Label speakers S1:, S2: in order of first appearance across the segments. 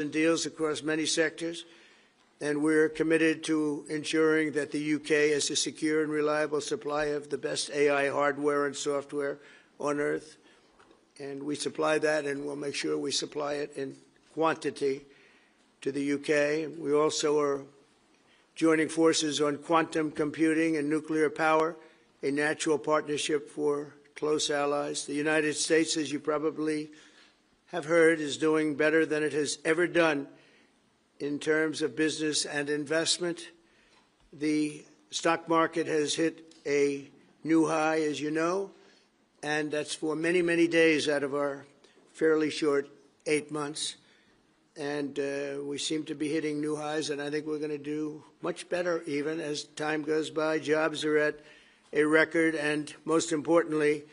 S1: and deals across many sectors, and we're committed to ensuring that the UK has a secure and reliable supply of the best AI hardware and software on Earth. And we supply that, and we'll make sure we supply it in quantity to the UK. We also are joining forces on quantum computing and nuclear power, a natural partnership for close allies. The United States, as you probably have heard, is doing better than it has ever done in terms of business and investment. The stock market has hit a new high, as you know, and that's for many, many days out of our fairly short 8 months. And we seem to be hitting new highs, and I think we're going to do much better even as time goes by. Jobs are at a record, and most importantly,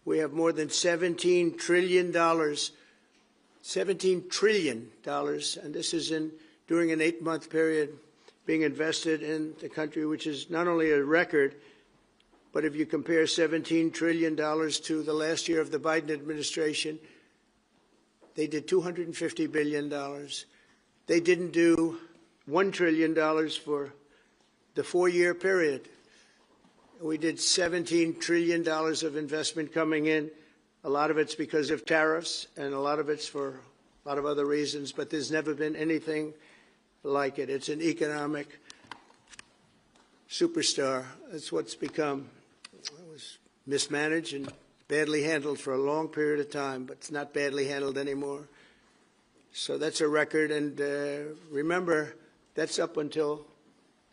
S1: we have more than $17 trillion, $17 trillion, and this is during an 8-month period being invested in the country, which is not only a record, but if you compare $17 trillion to the last year of the Biden administration, they did $250 billion. They didn't do $1 trillion for the 4-year period. We did $17 trillion of investment coming in. A lot of it's because of tariffs, and a lot of it's for a lot of other reasons, but there's never been anything like it. It's an economic superstar. That's what's become. It was mismanaged and badly handled for a long period of time, but it's not badly handled anymore. So that's a record, and remember, that's up until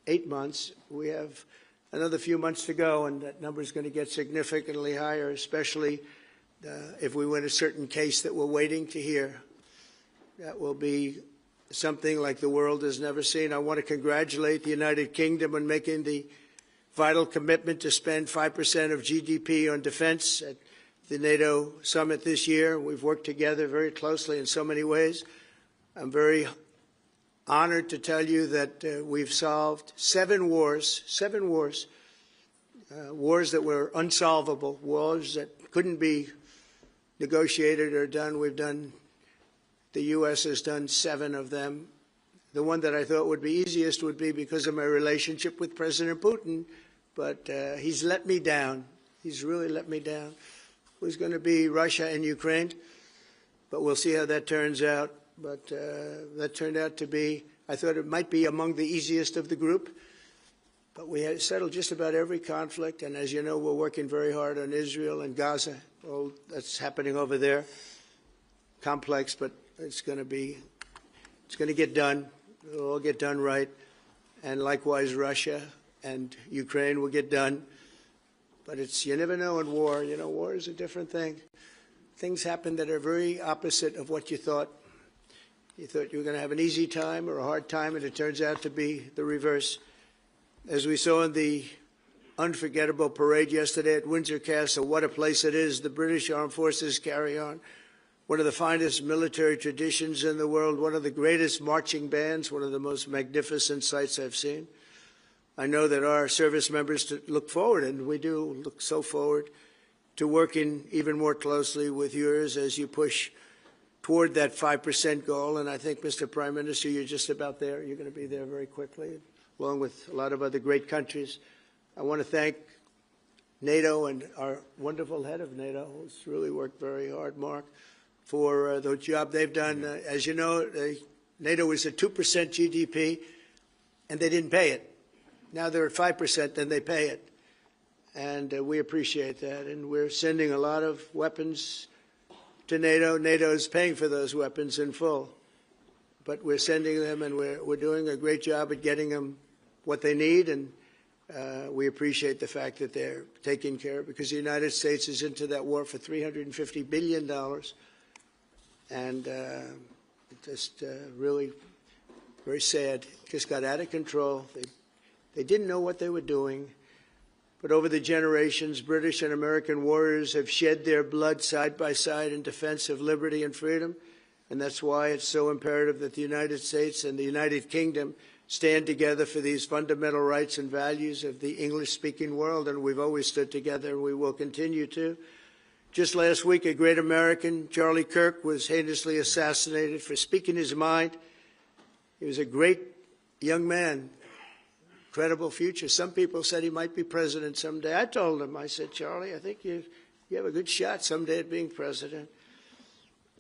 S1: 8 months. We have another few months to go, and that number is going to get significantly higher, especially if we win a certain case that we're waiting to hear. That will be something like the world has never seen. I want to congratulate the United Kingdom on making the vital commitment to spend 5% of GDP on defense at the NATO summit this year. We've worked together very closely in so many ways. I'm very honored to tell you that we've solved 7 wars, wars that were unsolvable, wars that couldn't be negotiated or done. The U.S. has done 7 of them. The one that I thought would be easiest would be because of my relationship with President Putin, but he's let me down. He's really let me down. It was going to be Russia and Ukraine, but we'll see how that turns out. But that turned out to be, I thought it might be among the easiest of the group, but we had settled just about every conflict, and as you know, we're working very hard on Israel and Gaza. All that's happening over there. Complex, but it's going to get done. It'll all get done right. And likewise, Russia and Ukraine will get done. But you never know in war. You know, war is a different thing. Things happen that are very opposite of what you thought. You thought you were going to have an easy time or a hard time, and it turns out to be the reverse. As we saw in the unforgettable parade yesterday at Windsor Castle, what a place it is. The British Armed Forces carry on one of the finest military traditions in the world, one of the greatest marching bands, one of the most magnificent sights I've seen. I know that our service members look forward, and we do look so forward, to working even more closely with yours as you push toward that 5% goal. And I think, Mr. Prime Minister, you're just about there. You're going to be there very quickly, along with a lot of other great countries. I want to thank NATO and our wonderful head of NATO, who's really worked very hard, Mark, for the job they've done. As you know, NATO is at 2% GDP, and they didn't pay it. Now they're at 5%, then they pay it. And we appreciate that. And we're sending a lot of weapons to NATO. NATO is paying for those weapons in full. But we're sending them, and we're doing a great job at getting them what they need. And we appreciate the fact that they're taken care of, because the United States is into that war for $350 billion. And just really very sad. It just got out of control. They didn't know what they were doing. But over the generations, British and American warriors have shed their blood side by side in defense of liberty and freedom. And that's why it's so imperative that the United States and the United Kingdom stand together for these fundamental rights and values of the English-speaking world. And we've always stood together, and we will continue to. Just last week, a great American, Charlie Kirk, was heinously assassinated for speaking his mind. He was a great young man, incredible future. Some people said he might be president someday. I told him, I said, Charlie, I think you have a good shot someday at being president.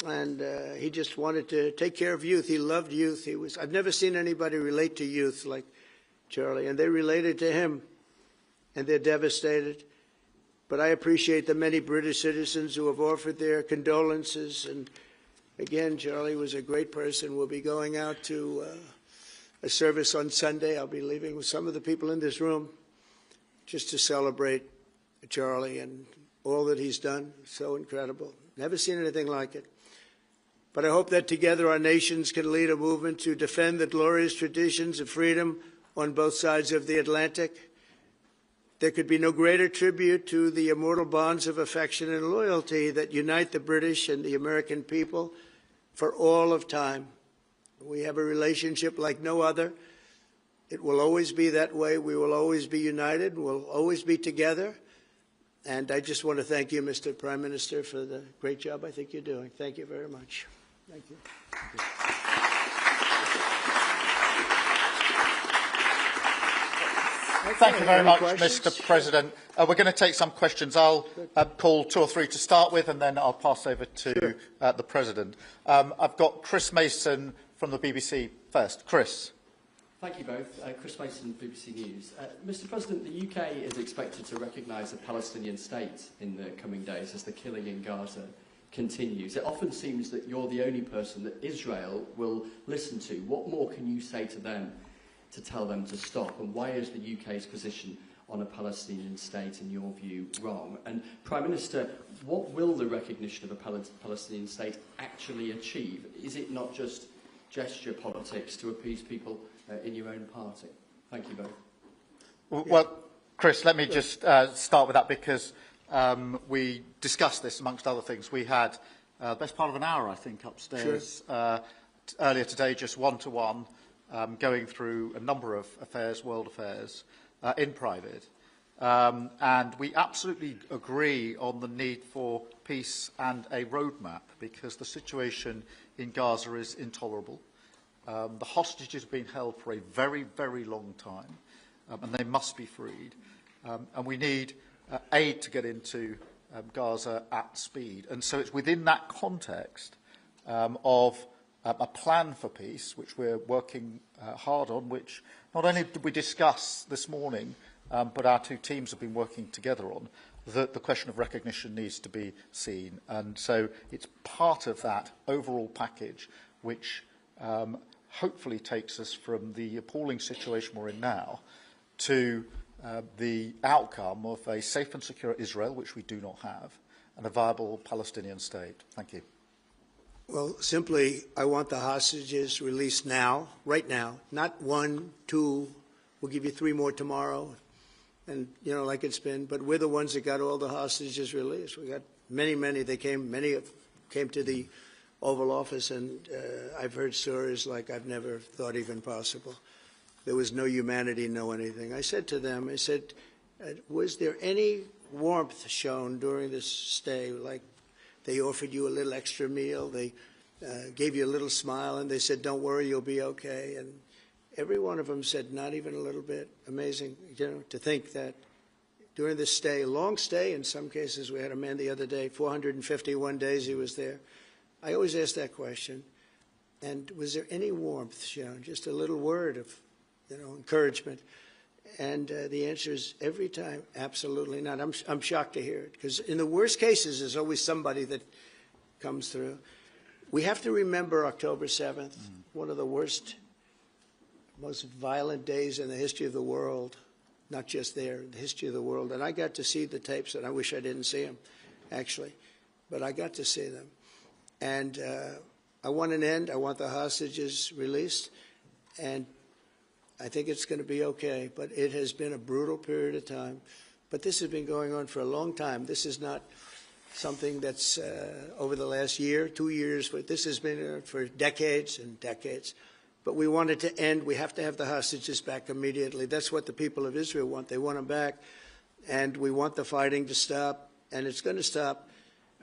S1: And he just wanted to take care of youth. He loved youth. I've never seen anybody relate to youth like Charlie, and they related to him, and they're devastated. But I appreciate the many British citizens who have offered their condolences. And again, Charlie was a great person. We'll be going out to a service on Sunday. I'll be leaving with some of the people in this room just to celebrate Charlie and all that he's done. So incredible. Never seen anything like it. But I hope that together our nations can lead a movement to defend the glorious traditions of freedom on both sides of the Atlantic. There could be no greater tribute to the immortal bonds of affection and loyalty that unite the British and the American people for all of time. We have a relationship like no other. It will always be that way. We will always be united. We'll always be together. And I just want to thank you, Mr. Prime Minister, for the great job I think you're doing. Thank you very much. Thank you. Thank you.
S2: Thank you very much, Mr. President. We're going to take some questions. I'll call 2 or 3 to start with, and then I'll pass over to the President. I've got Chris Mason from the BBC first. Chris.
S3: Thank you both. Chris Mason, BBC News. Mr. President, the UK is expected to recognise a Palestinian state in the coming days as the killing in Gaza continues. It often seems that you're the only person that Israel will listen to. What more can you say to them to tell them to stop? And why is the UK's position on a Palestinian state, in your view, wrong? And Prime Minister, what will the recognition of a Palestinian state actually achieve? Is it not just gesture politics to appease people in your own party? Thank you both.
S2: Well, Chris, let me just start with that, because we discussed this amongst other things. We had the best part of an hour, I think, upstairs earlier today, just one-to-one, going through a number of affairs, world affairs, in private. And we absolutely agree on the need for peace and a roadmap, because the situation in Gaza is intolerable. The hostages have been held for a very, very long time, and they must be freed. And we need aid to get into Gaza at speed. And so it's within that context of a plan for peace, which we're working hard on, which not only did we discuss this morning, but our 2 teams have been working together on, that the question of recognition needs to be seen. And so it's part of that overall package which hopefully takes us from the appalling situation we're in now to the outcome of a safe and secure Israel, which we do not have, and a viable Palestinian state. Thank you.
S1: Well, simply, I want the hostages released now, right now, not 1, 2, we'll give you 3 more tomorrow, and, you know, like it's been, but we're the ones that got all the hostages released. We got many, many came to the Oval Office, and I've heard stories like I've never thought even possible. There was no humanity, no anything. I said to them, I said, was there any warmth shown during this stay, like they offered you a little extra meal, they gave you a little smile, and they said, don't worry, you'll be okay. And every one of them said, not even a little bit. Amazing, you know, to think that during this stay, long stay in some cases. We had a man the other day, 451 days he was there. I always ask that question. And was there any warmth shown? Just a little word of, you know, encouragement. And the answer is every time, absolutely not. I'm shocked to hear it, because in the worst cases, there's always somebody that comes through. We have to remember October 7th, one of the worst, most violent days in the history of the world, not just there, the history of the world. And I got to see the tapes, and I wish I didn't see them, actually. But I got to see them. And I want an end. I want the hostages released. And I think it's going to be okay, but it has been a brutal period of time. But this has been going on for a long time. This is not something that's over the last year, 2 years, but this has been for decades and decades. But we want it to end. We have to have the hostages back immediately. That's what the people of Israel want. They want them back. And we want the fighting to stop, and it's going to stop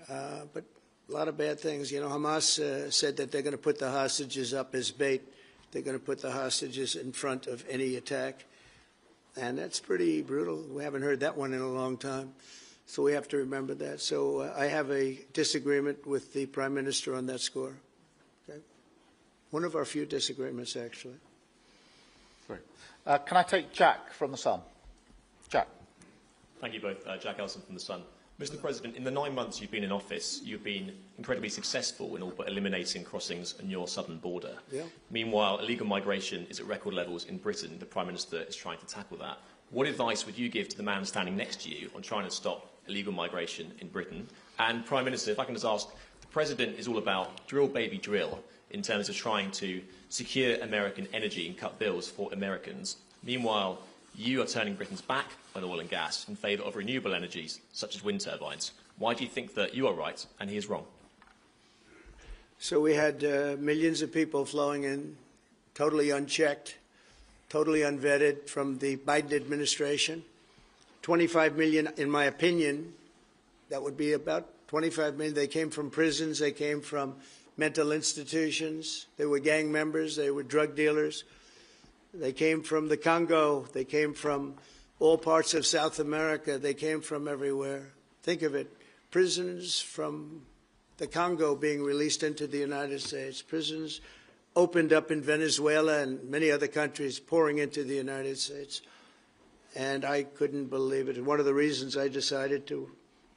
S1: but a lot of bad things. You know, Hamas said that they're going to put the hostages up as bait. They're going to put the hostages in front of any attack. And that's pretty brutal. We haven't heard that one in a long time. So we have to remember that. So I have a disagreement with the Prime Minister on that score. Okay? One of our few disagreements, actually.
S2: Great. Can I take Jack from The Sun? Jack.
S4: Thank you both. Jack Elson from The Sun. Mr. President, in the 9 months you've been in office, you've been incredibly successful in all but eliminating crossings on your southern border.
S1: Yeah.
S4: Meanwhile, illegal migration is at record levels in Britain. The Prime Minister is trying to tackle that. What advice would you give to the man standing next to you on trying to stop illegal migration in Britain? And Prime Minister, if I can just ask, the President is all about drill, baby, drill in terms of trying to secure American energy and cut bills for Americans. Meanwhile, you are turning Britain's back on oil and gas in favour of renewable energies, such as wind turbines. Why do you think that you are right and he is wrong?
S1: So we had millions of people flowing in, totally unchecked, totally unvetted from the Biden administration. 25 million, in my opinion, that would be about 25 million. They came from prisons, they came from mental institutions, they were gang members, they were drug dealers. They came from the Congo. They came from all parts of South America. They came from everywhere. Think of it. Prisons from the Congo being released into the United States. Prisons opened up in Venezuela and many other countries pouring into the United States. And I couldn't believe it. And one of the reasons I decided to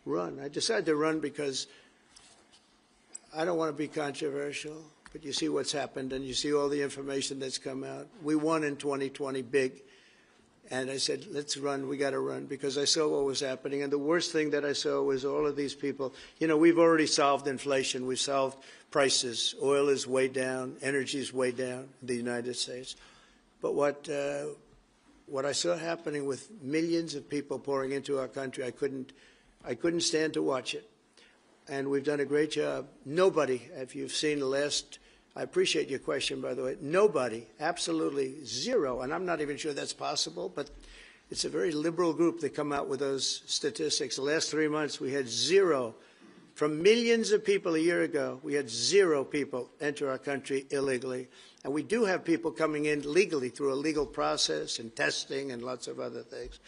S1: run. I decided to run because I don't want to be controversial. But you see what's happened, and you see all the information that's come out. We won in 2020 big, and I said, let's run. We got to run, because I saw what was happening. And the worst thing that I saw was all of these people. You know, we've already solved inflation. We've solved prices. Oil is way down. Energy is way down in the United States. But what I saw happening with millions of people pouring into our country, I couldn't stand to watch it. And we've done a great job. Nobody, if you've seen the last, I appreciate your question, by the way, nobody, absolutely zero, and I'm not even sure that's possible, but it's a very liberal group that come out with those statistics. The last 3 months, we had zero. From millions of people a year ago, we had zero people enter our country illegally. And we do have people coming in legally through a legal process and testing and lots of other things.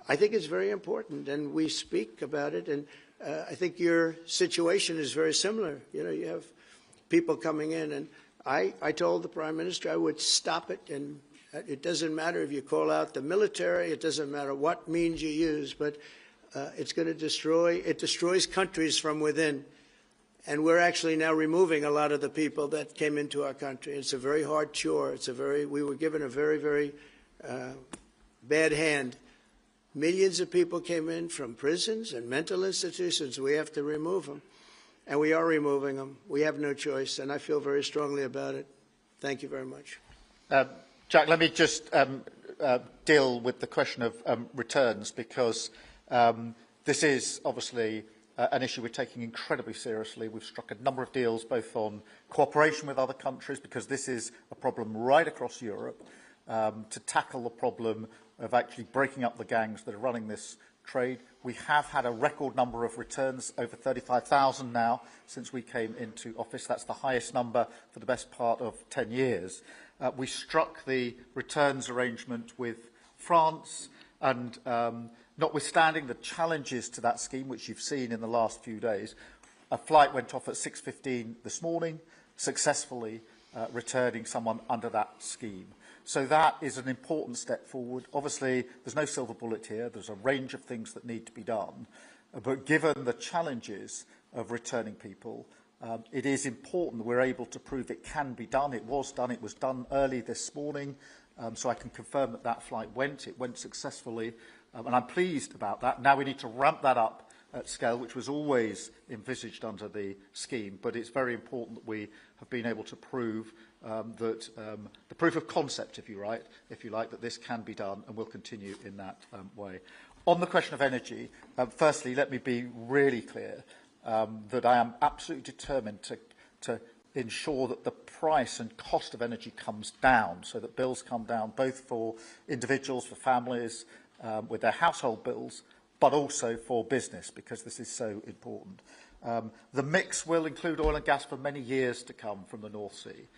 S1: I think it's very important, and we speak about it, and I think your situation is very similar. You know, you have people coming in, and I told the Prime Minister I would stop it, and it doesn't matter if you call out the military, it doesn't matter what means you use, but it's going to destroys countries from within. And we're actually now removing a lot of the people that came into our country. It's a very hard chore. We were given a very, very bad hand. Millions of people came in from prisons and mental institutions. We have to remove them, and we are removing them. We have no choice, and I feel very strongly about it. Thank you very much.
S2: Jack, let me just deal with the question of returns, because this is obviously an issue we're taking incredibly seriously. We've struck a number of deals both on cooperation with other countries, because this is a problem right across Europe, to tackle the problem of actually breaking up the gangs that are running this trade. We have had a record number of returns, over 35,000 now, since we came into office. That's the highest number for the best part of 10 years. We struck the returns arrangement with France, and notwithstanding the challenges to that scheme, which you've seen in the last few days, a flight went off at 6:15 this morning, successfully returning someone under that scheme. So that is an important step forward. Obviously, there's no silver bullet here. There's a range of things that need to be done. But given the challenges of returning people, it is important that we're able to prove it can be done. It was done. It was done early this morning. So I can confirm that that flight went. It went successfully. And I'm pleased about that. Now we need to ramp that up at scale, which was always envisaged under the scheme. But it's very important that we have been able to prove that the proof of concept, if you like, that this can be done, and will continue in that way. On the question of energy, firstly, let me be really clear that I am absolutely determined to ensure that the price and cost of energy comes down, so that bills come down both for individuals, for families, with their household bills, but also for business, because this is so important. The mix will include oil and gas for many years to come from the North Sea.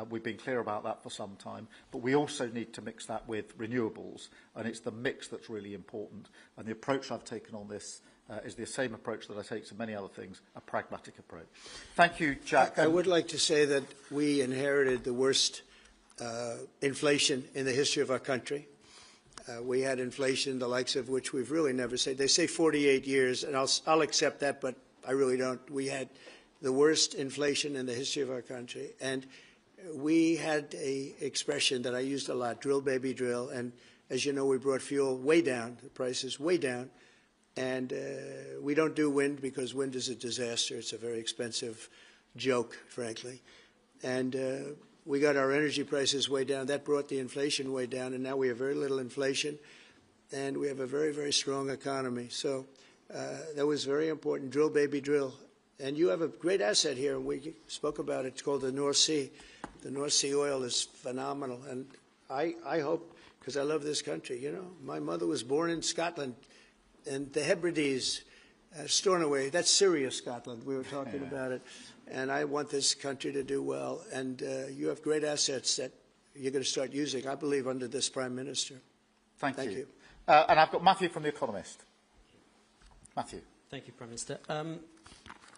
S2: We've been clear about that for some time, but we also need to mix that with renewables, and it's the mix that's really important. And the approach I've taken on this is the same approach that I take to many other things, a pragmatic approach. Thank you, Jack.
S1: I would like to say that we inherited the worst inflation in the history of our country. We had inflation, the likes of which we've really never seen. They say 48 years, and I'll accept that, but I really don't. We had the worst inflation in the history of our country, and we had a expression that I used a lot, drill, baby, drill, and as you know, we brought fuel way down, the prices way down, and we don't do wind because wind is a disaster. It's a very expensive joke, frankly, and we got our energy prices way down. That brought the inflation way down, and now we have very little inflation, and we have a very, very strong economy. So that was very important, drill, baby, drill. And you have a great asset here, and we spoke about it. It's called the North Sea. The North Sea oil is phenomenal, and I hope, because I love this country, you know. My mother was born in Scotland, and the Hebrides, Stornoway, that's Syria, Scotland. We were talking about it. And I want this country to do well. And you have great assets that you're going to start using, I believe, under this Prime Minister.
S2: Thank you. And I've got Matthew from The Economist. Matthew.
S5: Thank you, Prime Minister.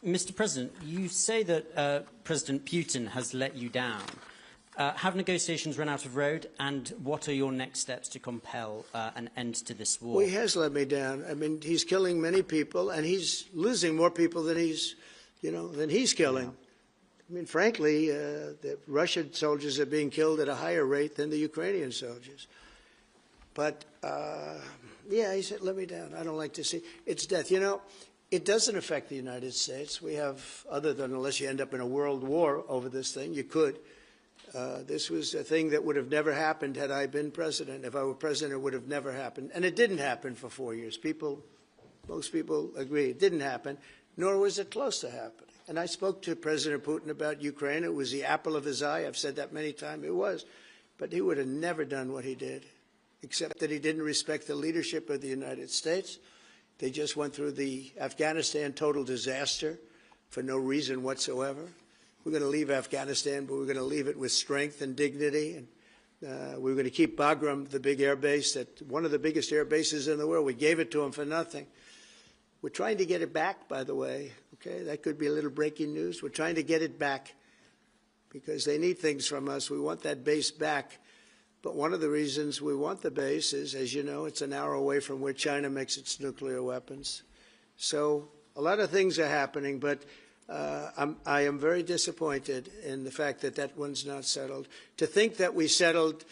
S5: Mr. President, you say that President Putin has let you down. Have negotiations run out of road, and what are your next steps to compel an end to this war?
S1: Well, he has let me down. I mean, he's killing many people, and he's losing more people than he's killing. Yeah. I mean, frankly, the Russian soldiers are being killed at a higher rate than the Ukrainian soldiers. But, yeah, he said, let me down. I don't like to see. It's death. You know, it doesn't affect the United States. We have, other than unless you end up in a world war over this thing, you could. This was a thing that would have never happened had I been president. If I were president, it would have never happened. And it didn't happen for 4 years. Most people agree it didn't happen, nor was it close to happening. And I spoke to President Putin about Ukraine. It was the apple of his eye. I've said that many times. It was. But he would have never done what he did, except that he didn't respect the leadership of the United States. They just went through the Afghanistan total disaster for no reason whatsoever. We're going to leave Afghanistan, but we're going to leave it with strength and dignity. And we're going to keep Bagram, the big air base, one of the biggest air bases in the world. We gave it to them for nothing. We're trying to get it back, by the way. Okay, that could be a little breaking news. We're trying to get it back because they need things from us. We want that base back. But one of the reasons we want the base is, as you know, it's an hour away from where China makes its nuclear weapons. So a lot of things are happening, but I am very disappointed in the fact that that one's not settled. To think that we settled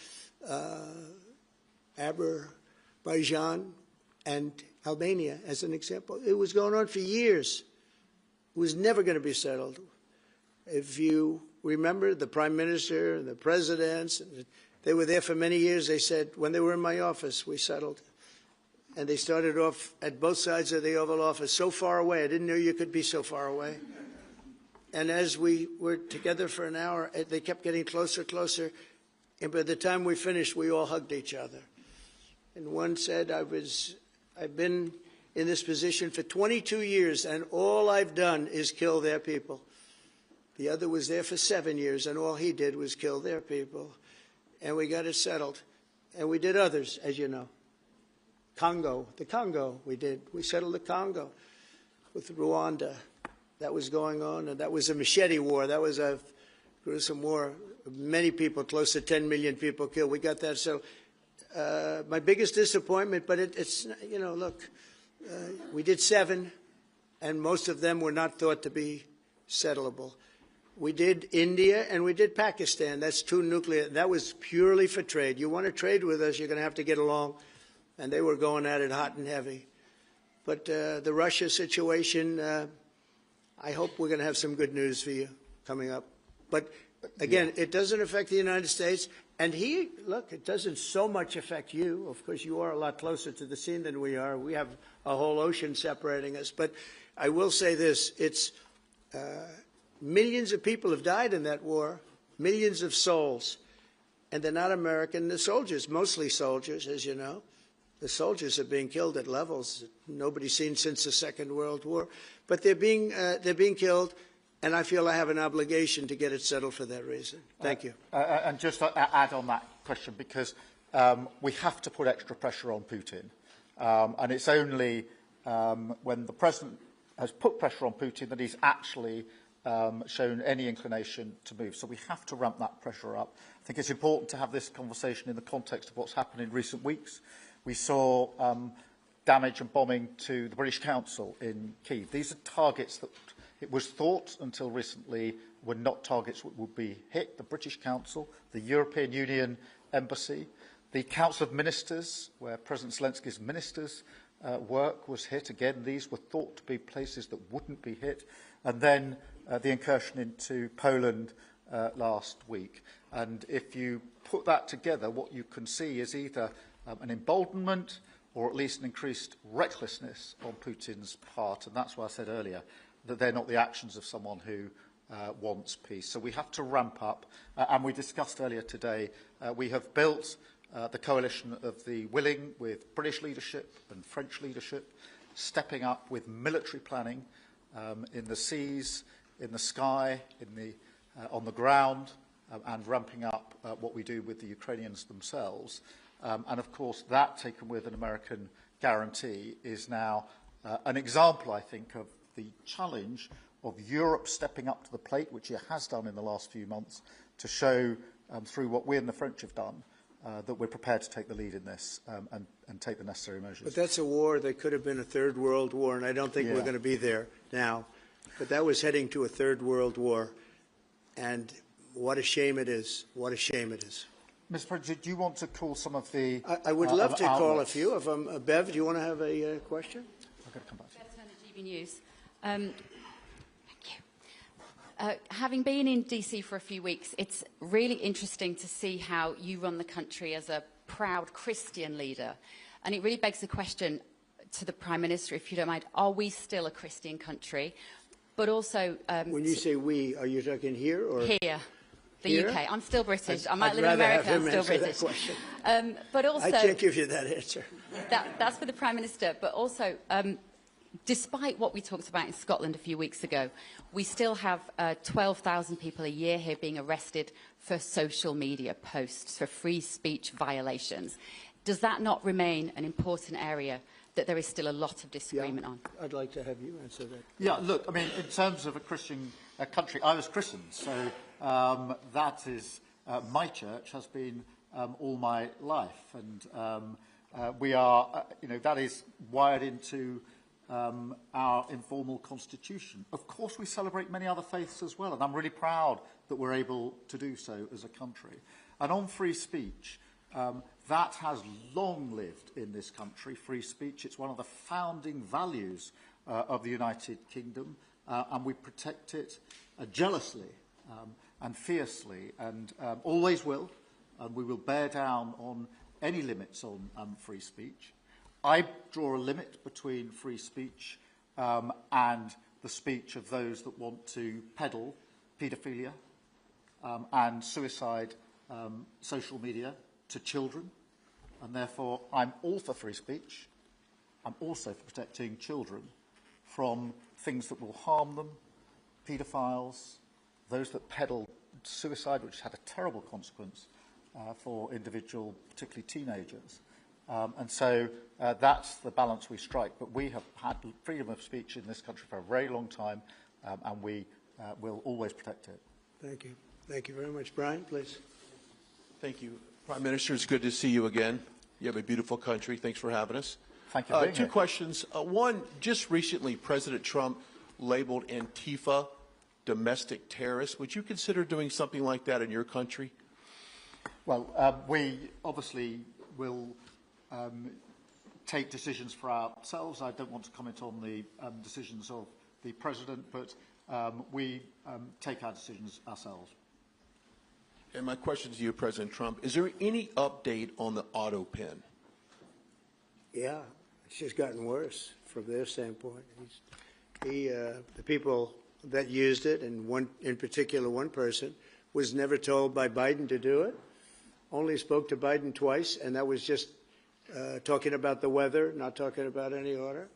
S1: Azerbaijan and Albania as an example, it was going on for years. It was never going to be settled. If you remember, the Prime Minister and the presidents, they were there for many years. They said, when they were in my office, we settled. And they started off at both sides of the Oval Office, so far away. I didn't know you could be so far away. And as we were together for an hour, they kept getting closer, closer. And by the time we finished, we all hugged each other. And one said, I've been in this position for 22 years, and all I've done is kill their people. The other was there for 7 years, and all he did was kill their people. And we got it settled. And we did others, as you know. The Congo, we settled the Congo with Rwanda. That was going on, and that was a machete war. That was a gruesome war. Many people, close to 10 million people killed. We got that settled. My biggest disappointment, but it's, you know, look, we did 7, and most of them were not thought to be settleable. We did India and we did Pakistan. That's 2 nuclear. That was purely for trade. You want to trade with us, you're going to have to get along. And they were going at it hot and heavy. But the Russia situation, I hope we're going to have some good news for you coming up. But again, it doesn't affect the United States. And look, it doesn't so much affect you. Of course, you are a lot closer to the scene than we are. We have a whole ocean separating us. But I will say this, it's millions of people have died in that war, millions of souls. And they're not American, they're soldiers, mostly soldiers, as you know. The soldiers are being killed at levels nobody's seen since the Second World War. But they're being killed, and I feel I have an obligation to get it settled for that reason. Thank you.
S2: And just to add on that question, because we have to put extra pressure on Putin. And it's only when the President has put pressure on Putin that he's actually shown any inclination to move. So we have to ramp that pressure up. I think it's important to have this conversation in the context of what's happened in recent weeks. We saw damage and bombing to the British Council in Kyiv. These are targets that it was thought until recently were not targets that would be hit. The British Council, the European Union Embassy, the Council of Ministers, where President Zelensky's ministers work was hit. Again, these were thought to be places that wouldn't be hit. And then the incursion into Poland last week. And if you put that together, what you can see is either an emboldenment or at least an increased recklessness on Putin's part. And that's why I said earlier that they're not the actions of someone who wants peace. So we have to ramp up. And we discussed earlier today, we have built the coalition of the willing with British leadership and French leadership, stepping up with military planning in the seas, in the sky, on the ground, and ramping up what we do with the Ukrainians themselves. And of course, that, taken with an American guarantee, is now an example, I think, of the challenge of Europe stepping up to the plate, which it has done in the last few months, to show through what we and the French have done that we're prepared to take the lead in this and take the necessary measures.
S1: But that's a war that could have been a third world war, and I don't think we're going to be there now. But that was heading to a third world war, and what a shame it is. What a shame it is.
S2: Mr. President, do you want to call some of the
S1: I would love to call a
S2: outlets?
S1: few of them. Bev, do you want to have a question?
S2: I've got to come back to you.
S6: Bev Turner, GB News. Thank you. Having been in DC for a few weeks, it's really interesting to see how you run the country as a proud Christian leader. And it really begs the question to the Prime Minister, if you don't mind, are we still a Christian country? But also...
S1: when you say we, are you talking here or...
S6: Here. The
S1: Here?
S6: UK. I'm still British. I might
S1: I'd
S6: live in
S1: rather
S6: America.
S1: have
S6: I'm
S1: him
S6: still
S1: answer
S6: British.
S1: that question.
S6: But also...
S1: I can't give you that answer.
S6: That's for the Prime Minister. But also, despite what we talked about in Scotland a few weeks ago, we still have 12,000 people a year here being arrested for social media posts, for free speech violations. Does that not remain an important area that there is still a lot of disagreement on?
S1: I'd like to have you answer that.
S2: Yeah, look, I mean, in terms of a Christian country, I was Christian, so that is, my church has been all my life, and we are, that is wired into our informal constitution. Of course, we celebrate many other faiths as well, and I'm really proud that we're able to do so as a country. And on free speech, that has long lived in this country, free speech. It's one of the founding values of the United Kingdom, and we protect it jealously and fiercely, and always will, and we will bear down on any limits on free speech. I draw a limit between free speech and the speech of those that want to peddle paedophilia and suicide social media to children, and therefore I'm all for free speech. I'm also for protecting children from things that will harm them, paedophiles, those that peddle suicide, which had a terrible consequence for individual, particularly teenagers. And so that's the balance we strike. But we have had freedom of speech in this country for a very long time, and we will always protect it.
S1: Thank you. Thank you very much. Brian, please.
S7: Thank you. Prime Minister, it's good to see you again. You have a beautiful country. Thanks for having us.
S2: Thank you for being
S7: Two
S2: here.
S7: questions. One, just recently, President Trump labeled Antifa domestic terrorists. Would you consider doing something like that in your country?
S2: Well, we obviously will take decisions for ourselves. I don't want to comment on the decisions of the President, but we take our decisions ourselves.
S7: And my question to you, President Trump, is there any update on the auto pen?
S1: Yeah, it's just gotten worse from their standpoint. The people that used it, and in particular one person, was never told by Biden to do it, only spoke to Biden twice, and that was just talking about the weather, not talking about any order.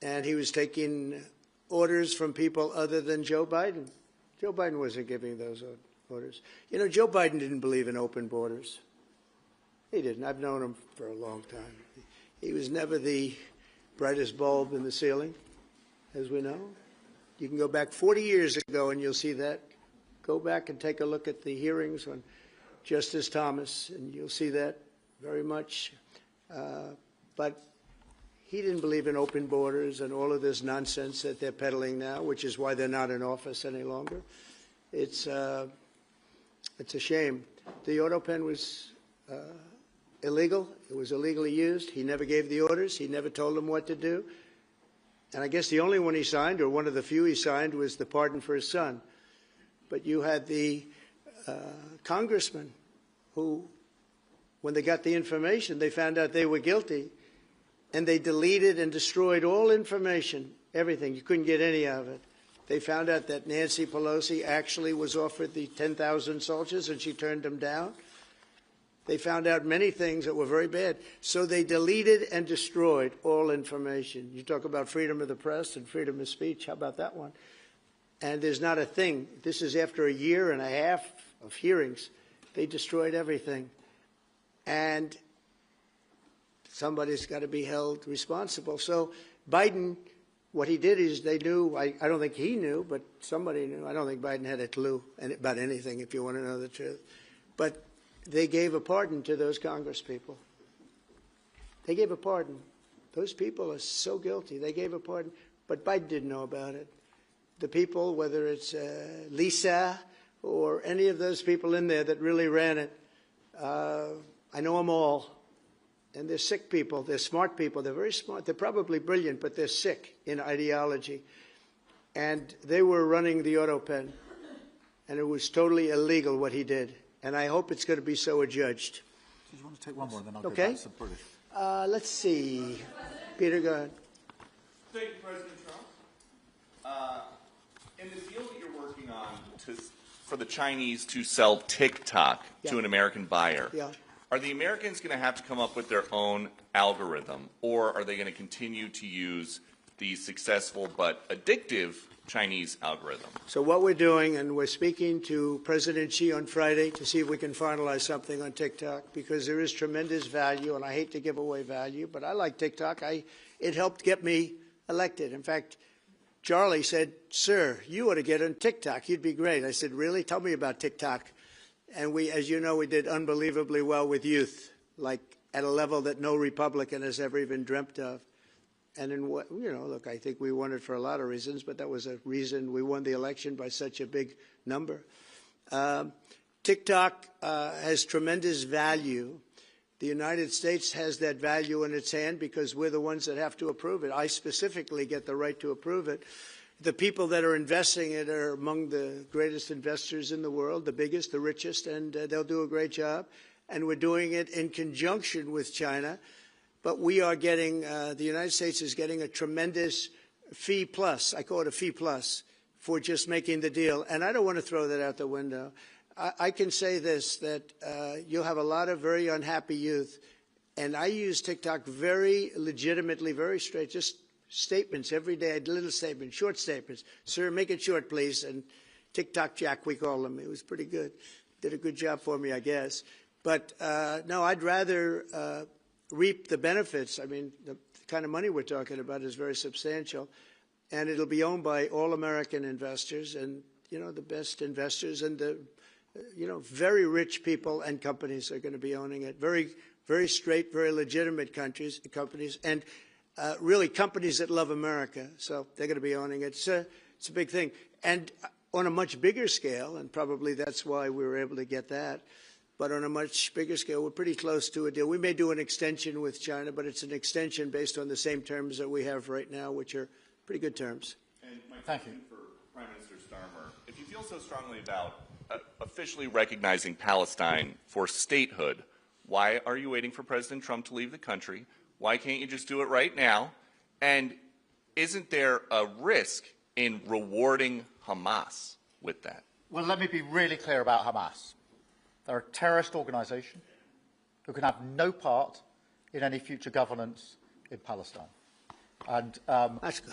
S1: And he was taking orders from people other than Joe Biden. Joe Biden wasn't giving those orders. You know, Joe Biden didn't believe in open borders. He didn't. I've known him for a long time. He was never the brightest bulb in the ceiling, as we know. You can go back 40 years ago and you'll see that. Go back and take a look at the hearings on Justice Thomas, and you'll see that very much. But he didn't believe in open borders and all of this nonsense that they're peddling now, which is why they're not in office any longer. It's a shame. The auto pen was illegal. It was illegally used. He never gave the orders. He never told them what to do. And I guess the only one he signed, or one of the few he signed, was the pardon for his son. But you had the congressman who, when they got the information, they found out they were guilty, and they deleted and destroyed all information, everything. You couldn't get any of it. They found out that Nancy Pelosi actually was offered the 10,000 soldiers, and she turned them down. They found out many things that were very bad. So they deleted and destroyed all information. You talk about freedom of the press and freedom of speech. How about that one? And there's not a thing. This is after a year and a half of hearings. They destroyed everything. And somebody's got to be held responsible. So Biden, what he did is they knew, I don't think he knew, but somebody knew. I don't think Biden had a clue about anything, if you want to know the truth. But they gave a pardon to those Congress people. They gave a pardon. Those people are so guilty. They gave a pardon. But Biden didn't know about it. The people, whether it's Lisa or any of those people in there that really ran it, I know them all. And they're sick people. They're smart people. They're very smart. They're probably brilliant, but they're sick in ideology. And they were running the auto pen. And it was totally illegal what he did. And I hope it's going to be so adjudged.
S2: Do you want to take one more, then I'll
S1: Okay.
S2: go back to British?
S1: Let's see. Peter, go ahead.
S8: Thank you, President Trump. In the deal that you're working on for the Chinese to sell TikTok to an American buyer, are the Americans going to have to come up with their own algorithm, or are they going to continue to use the successful but addictive Chinese algorithm?
S1: So what we're doing, and we're speaking to President Xi on Friday to see if we can finalize something on TikTok, because there is tremendous value, and I hate to give away value, but I like TikTok. It helped get me elected. In fact, Charlie said, "Sir, you ought to get on TikTok. You'd be great." I said, "Really? Tell me about TikTok." And we, as you know, we did unbelievably well with youth, like at a level that no Republican has ever even dreamt of. And in what, you know, look, I think we won it for a lot of reasons, but that was a reason we won the election by such a big number. TikTok has tremendous value. The United States has that value in its hand because we're the ones that have to approve it. I specifically get the right to approve it. The people that are investing it are among the greatest investors in the world, the biggest, the richest, and they'll do a great job. And we're doing it in conjunction with China. But we are getting, the United States is getting a tremendous fee plus, I call it a fee plus, for just making the deal. And I don't want to throw that out the window. I can say this, that you'll have a lot of very unhappy youth. And I use TikTok very legitimately, very straight, just statements every day, little statements, short statements. "Sir, make it short, please." And TikTok Jack, we call him. It was pretty good. Did a good job for me, I guess. But no, I'd rather reap the benefits. I mean, the kind of money we're talking about is very substantial, and it'll be owned by all American investors and, you know, the best investors and the, you know, very rich people and companies are going to be owning it. Very, very straight, very legitimate companies, and really companies that love America. So they're going to be owning it. It's a big thing. And on a much bigger scale, and probably that's why we were able to get that, but on a much bigger scale, we're pretty close to a deal. We may do an extension with China, but it's an extension based on the same terms that we have right now, which are pretty good terms.
S8: And my question for Prime Minister Starmer, if you feel so strongly about officially recognizing Palestine for statehood, why are you waiting for President Trump to leave the country? Why can't you just do it right now? And isn't there a risk in rewarding Hamas with that?
S2: Well, let me be really clear about Hamas. They're a terrorist organisation who can have no part in any future governance in Palestine. And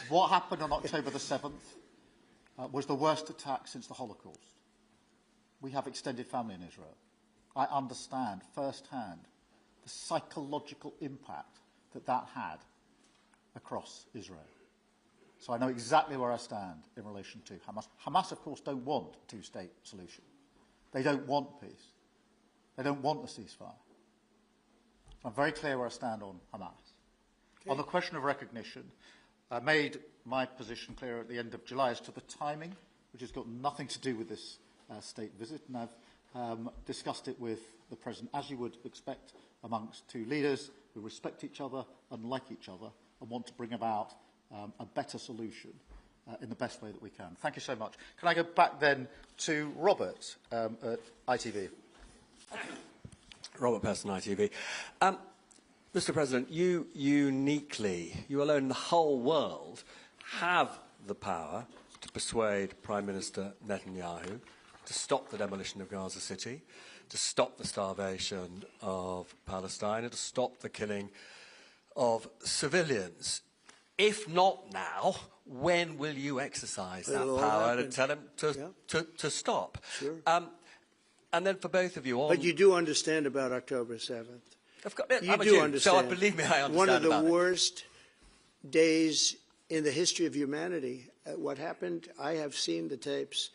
S2: what happened on October the 7th was the worst attack since the Holocaust. We have extended family in Israel. I understand firsthand the psychological impact that that had across Israel. So I know exactly where I stand in relation to Hamas. Hamas, of course, don't want a two-state solution. They don't want peace. They don't want a ceasefire. I'm very clear where I stand on Hamas. Okay. On the question of recognition, I made my position clear at the end of July as to the timing, which has got nothing to do with this state visit, and I've discussed it with the President, as you would expect amongst two leaders who respect each other and like each other and want to bring about a better solution in the best way that we can. Thank you so much. Can I go back then to Robert at ITV?
S9: Robert Person, ITV. Mr. President, you uniquely, you alone in the whole world, have the power to persuade Prime Minister Netanyahu to stop the demolition of Gaza City, to stop the starvation of Palestine, and to stop the killing of civilians. If not now, when will you exercise that power and tell him to stop?
S1: Sure.
S9: And then for both of you...
S1: But you do understand about October 7th.
S9: You do understand. So believe me, I understand.
S1: One of the worst days in the history of humanity. What happened, I have seen the tapes.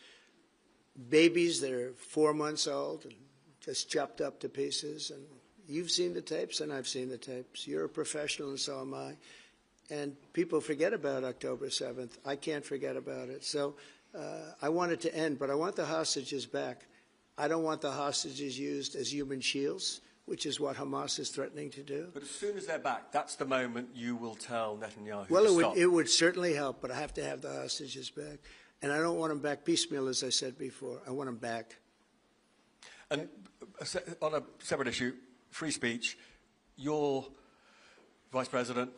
S1: Babies that are 4 months old and just chopped up to pieces. And you've seen the tapes and I've seen the tapes. You're a professional and so am I. And people forget about October 7th. I can't forget about it. So I want it to end, but I want the hostages back. I don't want the hostages used as human shields, which is what Hamas is threatening to do.
S9: But as soon as they're back, that's the moment you will tell Netanyahu
S1: well,
S9: to stop.
S1: It would certainly help, but I have to have the hostages back. And I don't want them back piecemeal, as I said before. I want them back.
S9: And on a separate issue, free speech, your Vice President,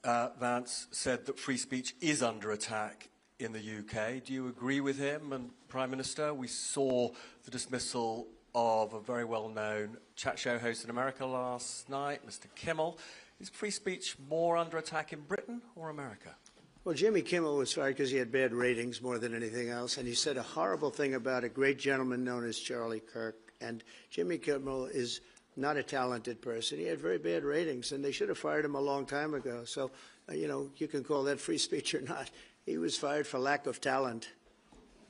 S9: Vance, said that free speech is under attack in the UK. Do you agree with him? And Prime Minister, we saw the dismissal of a very well-known chat show host in America last night, Mr. Kimmel. Is free speech more under attack in Britain or America?
S1: Well, Jimmy Kimmel was fired because he had bad ratings more than anything else, and he said a horrible thing about a great gentleman known as Charlie Kirk. And Jimmy Kimmel is not a talented person. He had very bad ratings, and they should have fired him a long time ago. So, you know, you can call that free speech or not. He was fired for lack of talent.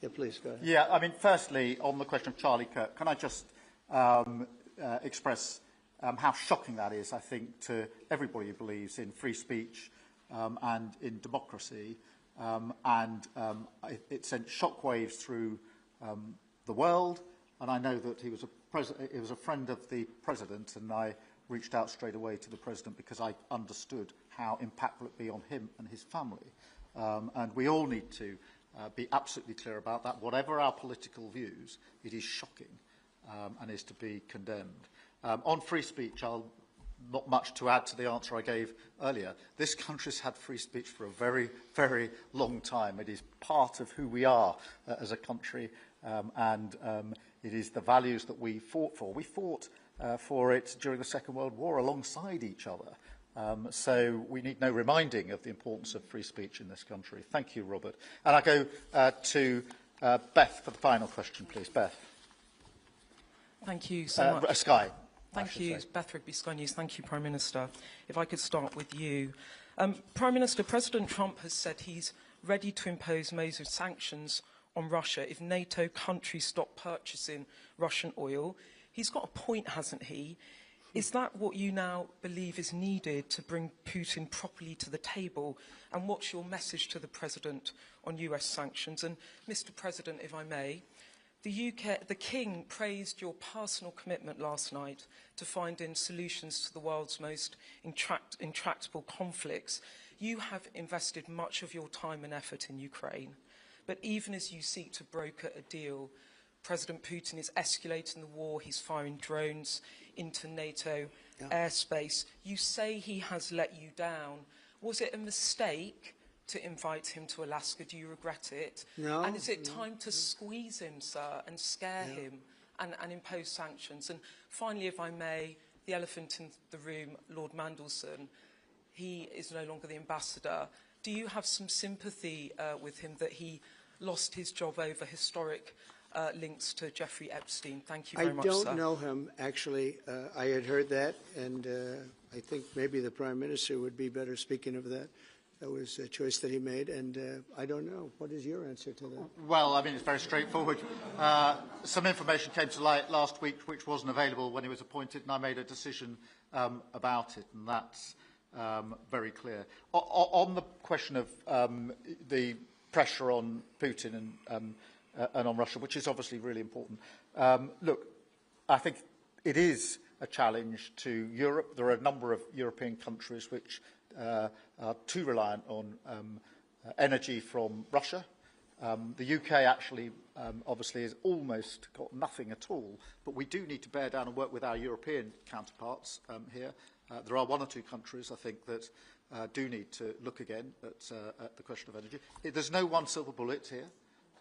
S1: Yeah, please, go ahead.
S2: Yeah, I mean, firstly, on the question of Charlie Kirk, can I just express how shocking that is, I think, to everybody who believes in free speech and in democracy. It sent shockwaves through the world, and I know that he was a friend of the President, and I reached out straight away to the President because I understood how impactful it would be on him and his family. And we all need to be absolutely clear about that. Whatever our political views, it is shocking and is to be condemned. On free speech, not much to add to the answer I gave earlier. This country's had free speech for a very, very long time. It is part of who we are as a country, and it is the values that we fought for. We fought for it during the Second World War alongside each other. So we need no reminding of the importance of free speech in this country. Thank you, Robert. And I go to Beth for the final question, please. Beth.
S10: Thank you so much.
S2: Sky.
S10: Thank you, Beth Rigby, Sky News. Thank you, Prime Minister. If I could start with you. Prime Minister, President Trump has said he's ready to impose major sanctions on Russia if NATO countries stop purchasing Russian oil. He's got a point, hasn't he? Is that what you now believe is needed to bring Putin properly to the table? And what's your message to the President on US sanctions? And Mr. President, if I may, the King praised your personal commitment last night to finding solutions to the world's most intractable conflicts. You have invested much of your time and effort in Ukraine. But even as you seek to broker a deal, President Putin is escalating the war. He's firing drones into NATO airspace. You say he has let you down. Was it a mistake to invite him to Alaska? Do you regret it?
S1: No.
S10: And is it time to squeeze him, sir, and scare him and impose sanctions? And finally, if I may, the elephant in the room, Lord Mandelson. He is no longer the ambassador. Do you have some sympathy with him that he lost his job over historic links to Jeffrey Epstein? Thank you very much, sir.
S1: I don't know him, actually. I had heard that, and I think maybe the Prime Minister would be better speaking of that. That was a choice that he made, and I don't know. What is your answer to that?
S2: Well, I mean, it's very straightforward. Some information came to light last week which wasn't available when he was appointed, and I made a decision about it, and that's very clear. On the question of the pressure on Putin and on Russia, which is obviously really important, look, I think it is a challenge to Europe. There are a number of European countries which are too reliant on energy from Russia. The UK actually obviously has almost got nothing at all, but we do need to bear down and work with our European counterparts here. There are one or two countries, I think, that do need to look again at the question of energy. There's no one silver bullet here.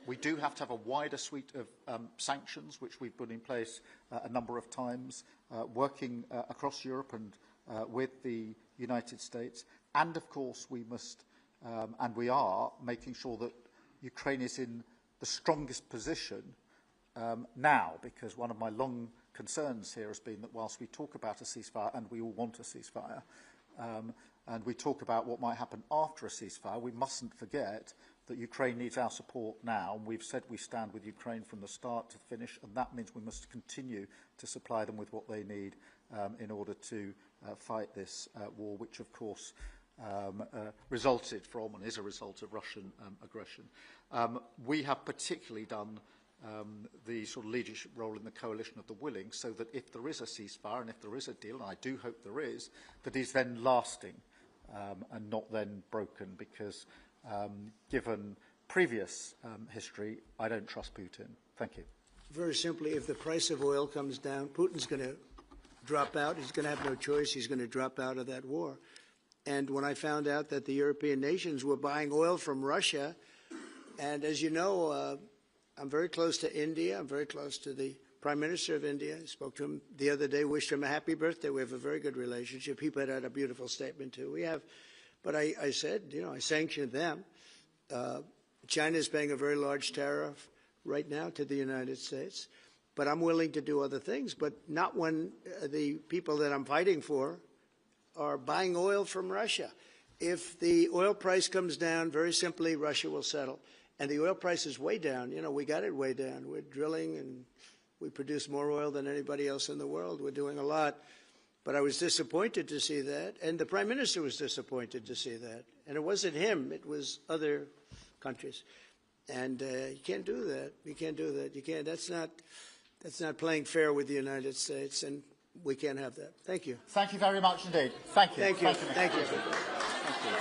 S2: We do have to have a wider suite of sanctions, which we've put in place a number of times, working across Europe and with the United States. And, of course, we must, and we are, making sure that Ukraine is in the strongest position now, because one of my long concerns here has been that whilst we talk about a ceasefire, and we all want a ceasefire, and we talk about what might happen after a ceasefire, we mustn't forget that Ukraine needs our support now. And we've said we stand with Ukraine from the start to finish, and that means we must continue to supply them with what they need in order to fight this war, which, of course, resulted from and is a result of Russian aggression. We have particularly done the sort of leadership role in the coalition of the willing, so that if there is a ceasefire and if there is a deal, and I do hope there is, that is then lasting and not then broken, because given previous history, I don't trust Putin. Thank you.
S1: Very simply, if the price of oil comes down, Putin's going to drop out. He's going to have no choice. He's going to drop out of that war. And when I found out that the European nations were buying oil from Russia, and as you know, I'm very close to India. I'm very close to the Prime Minister of India. I spoke to him the other day, wished him a happy birthday. We have a very good relationship. He put out a beautiful statement, too. We have, but I said, you know, I sanctioned them. China is paying a very large tariff right now to the United States. But I'm willing to do other things, but not when the people that I'm fighting for are buying oil from Russia. If the oil price comes down, very simply, Russia will settle. And the oil price is way down. You know, we got it way down. We're drilling and we produce more oil than anybody else in the world. We're doing a lot. But I was disappointed to see that. And the Prime Minister was disappointed to see that. And it wasn't him. It was other countries. And you can't do that. You can't do that. You can't. That's not playing fair with the United States. And we can't have that. Thank you.
S2: Thank you very much indeed. Thank you.
S1: Thank you. Thank you.
S2: Thank you.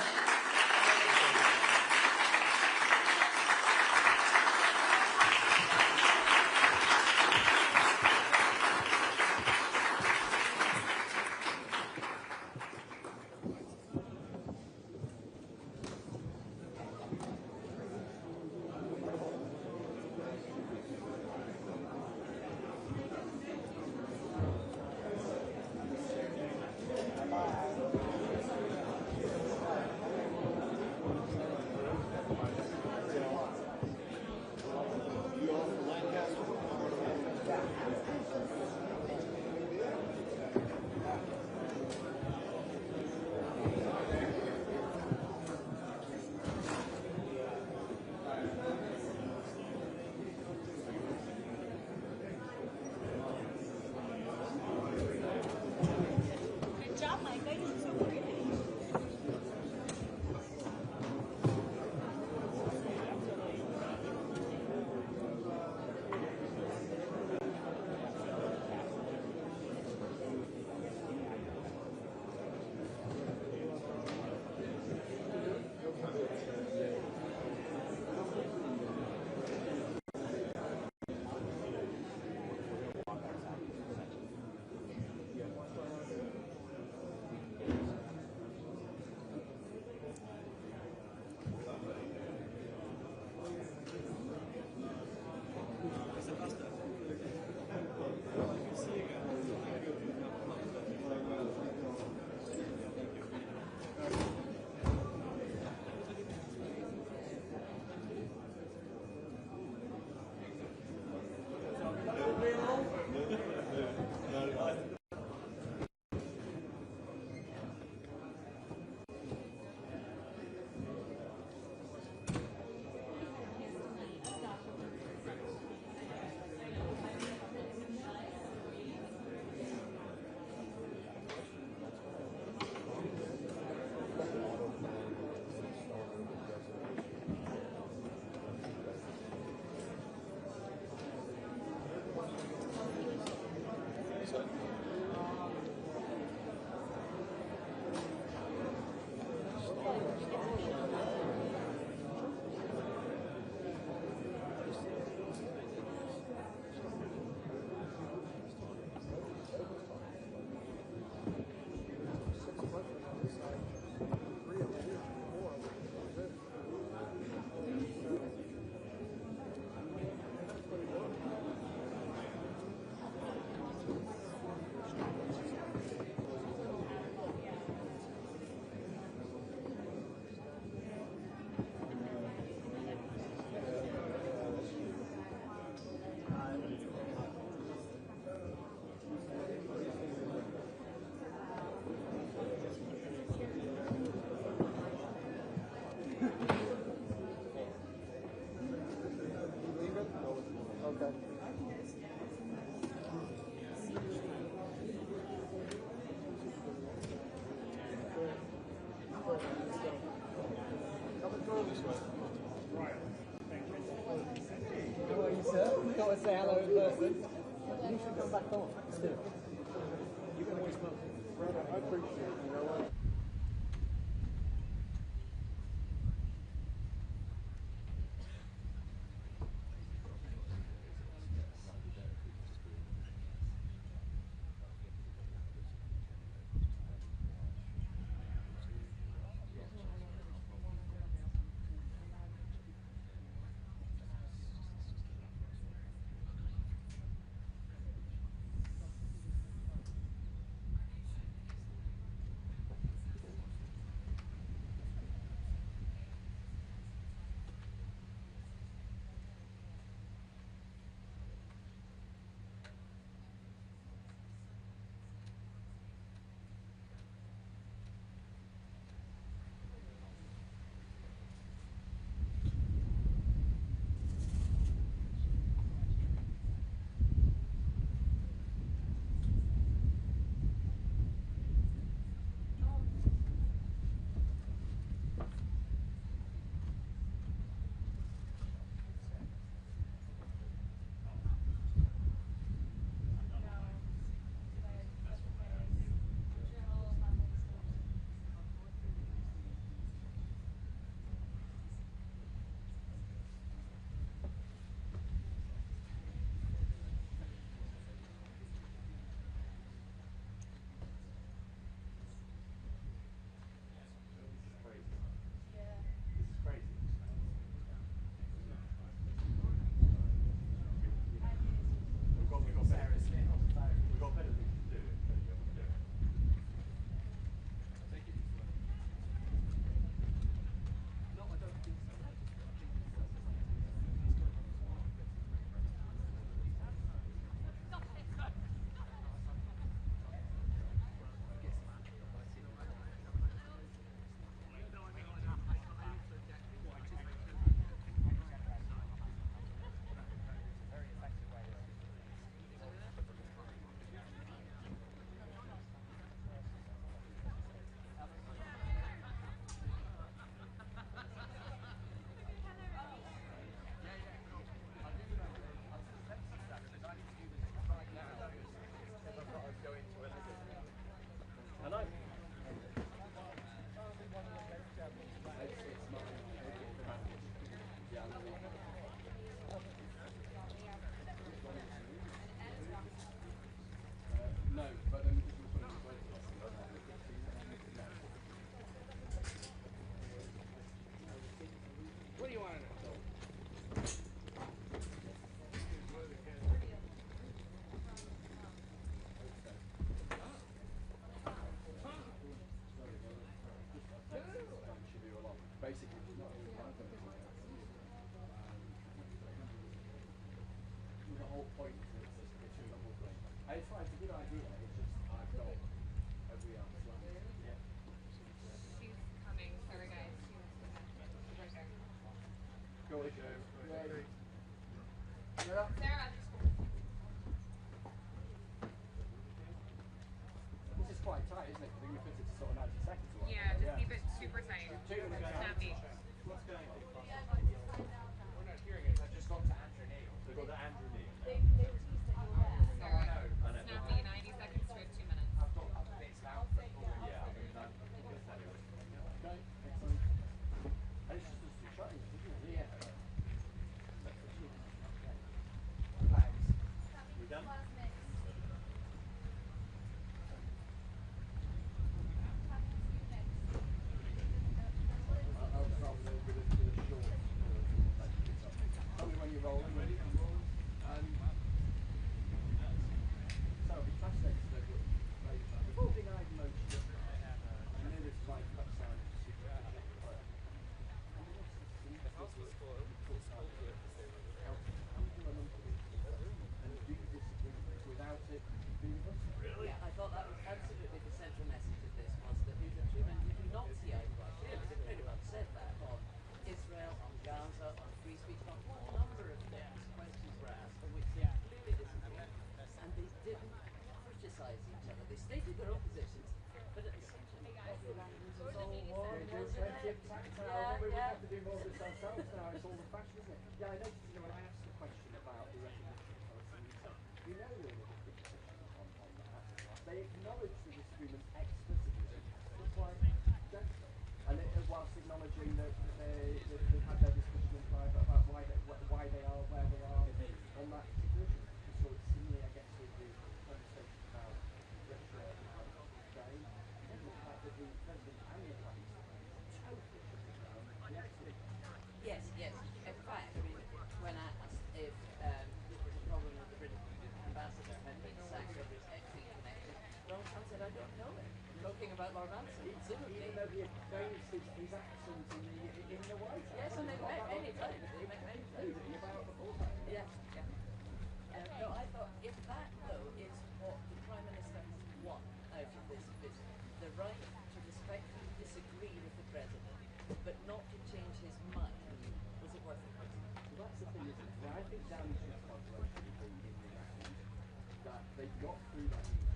S11: say hello in person. You should come back on. Still. You can always come. I appreciate it. You know what? Sarah. This is quite tight, isn't it? I think we fit it to sort of 90 seconds or
S12: Yeah, just keep it super tight. Snappy.
S11: What's going on? We're not hearing it. I just got to Andrew Neil. So got to Andrew Neil.
S12: Snappy, 90 seconds to 2 minutes.
S11: I've got bits out. Yeah, I mean, okay, excellent. And it's just the shotting, isn't it? Yeah. We done? Tell me when you're rolling. So it'll be fascinating to know the whole thing I've noticed. I know this might cut sound super without it being
S13: Yeah, I thought that was absolutely the central message of this was that these are two men who do not see eye to eye. Clearly, they pretty much said that on Israel, on Gaza, on free speech, on a number of things. Questions were asked for which they clearly disagreed, and they didn't criticise each other. They stated their own positions, but at the same time, the language was all one, wasn't it?
S11: We have to do more of this ourselves now. It's all the fashion, isn't it? Yeah, I noticed when I asked the question about the recognition of agreement explicitly was quite gentle. And whilst acknowledging that they've had their discussion in private about why they are where they are on that particular issue. So it's similarly, I guess, with the conversation about Russia and Ukraine, and the fact that the President and the Prime Minister totally shut it down.
S13: Yes, yes. In fact, I mean, when I asked if the problem with the British ambassador had been sacked over his exit connection, Donald Trump said, I don't know it. Talking about Lord Manson.
S11: Even though he had based his accent in the White House.
S13: Yes, and they've met many times. They've met many times. Yeah, yeah. No, I thought if that, though, is what the Prime Minister has won out of this visit, the right to respectfully disagree with the President, but not to change his mind, was it worth it?
S11: Well, that's the thing, isn't it? Well, I think Dan's calculation in the that they got through that meeting.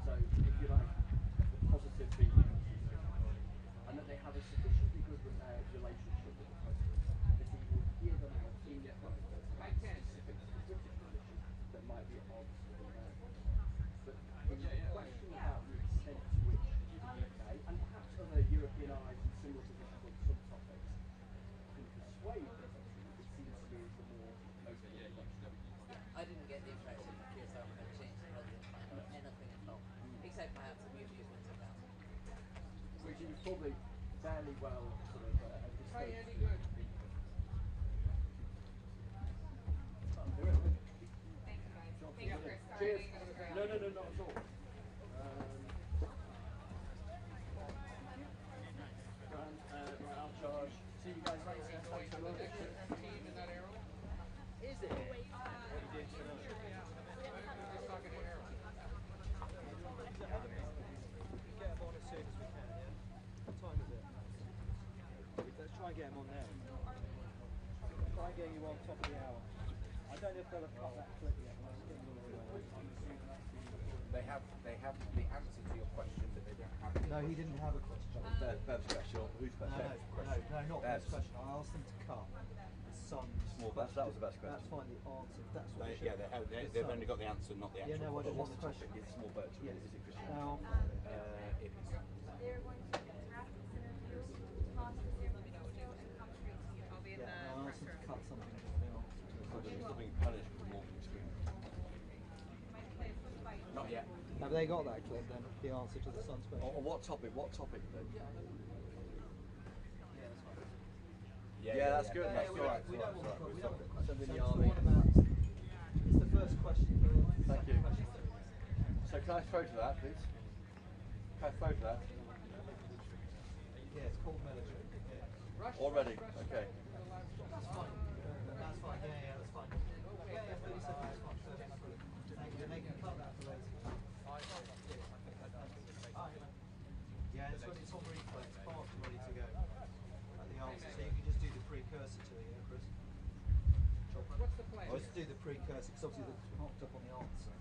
S11: So, if you like, the positive feeling, and that they have a sufficiently good relationship with the President that he will hear them out in private, specific to the British position that might be at odds with America. But the question about the extent to which the UK, and perhaps other European allies and similar positions on some topics, can persuade the President, it seems to me is the more open question.
S13: I didn't get the impression that Keir Starmer had changed the President's mind on anything at all, except perhaps a few views with Ghana.
S11: Which is probably fairly well sort of disclosed. Cheers. No, not at all. Right, I'll charge. See you guys later. Thanks so much. Is it?
S14: Get them on as soon as we can, yeah? What time is it? Let's try and get them on now. Try and get you on top of the hour. I don't know if they'll have cut that clip yet.
S15: They have the answer to your question, but they don't have
S14: No, he didn't have a question.
S15: Bev's question. Who's best?
S14: No, not Bev's question. I asked them to cut the son's
S15: Small best. That was the best question.
S14: That's fine, the answer. That's what
S15: they've only got the answer, not the actual.
S14: Yeah, no, I just want the question.
S15: It's small bird.
S14: Yes.
S15: Is it Christian?
S14: Now,
S15: it is.
S12: They're going to draft this interview, toss this interview, and come straight to you. I'll be in the
S14: I asked them to cut something.
S15: Still being punished for the morning screen. Not yet.
S14: Have they got that clip then? The answer to the son's question.
S15: On what topic? What topic then?
S14: Yeah,
S15: that's good. That's good.
S14: We don't want the question in the army. It's the first question.
S15: Thank you. So can I photo that, please? Can I photo that?
S14: Yeah, it's called military. Yeah.
S15: Already? Okay.
S14: That's fine. That's fine. Yeah, that's fine. Yeah, 30 seconds. Thank you. They can cut that for later. Yeah, it's when it's on replay, it's part and ready to go. The answer, so you can just do the precursor to it, yeah, Chris?
S15: What's the plan?
S14: Just do the precursor, because obviously it's marked up on the answer.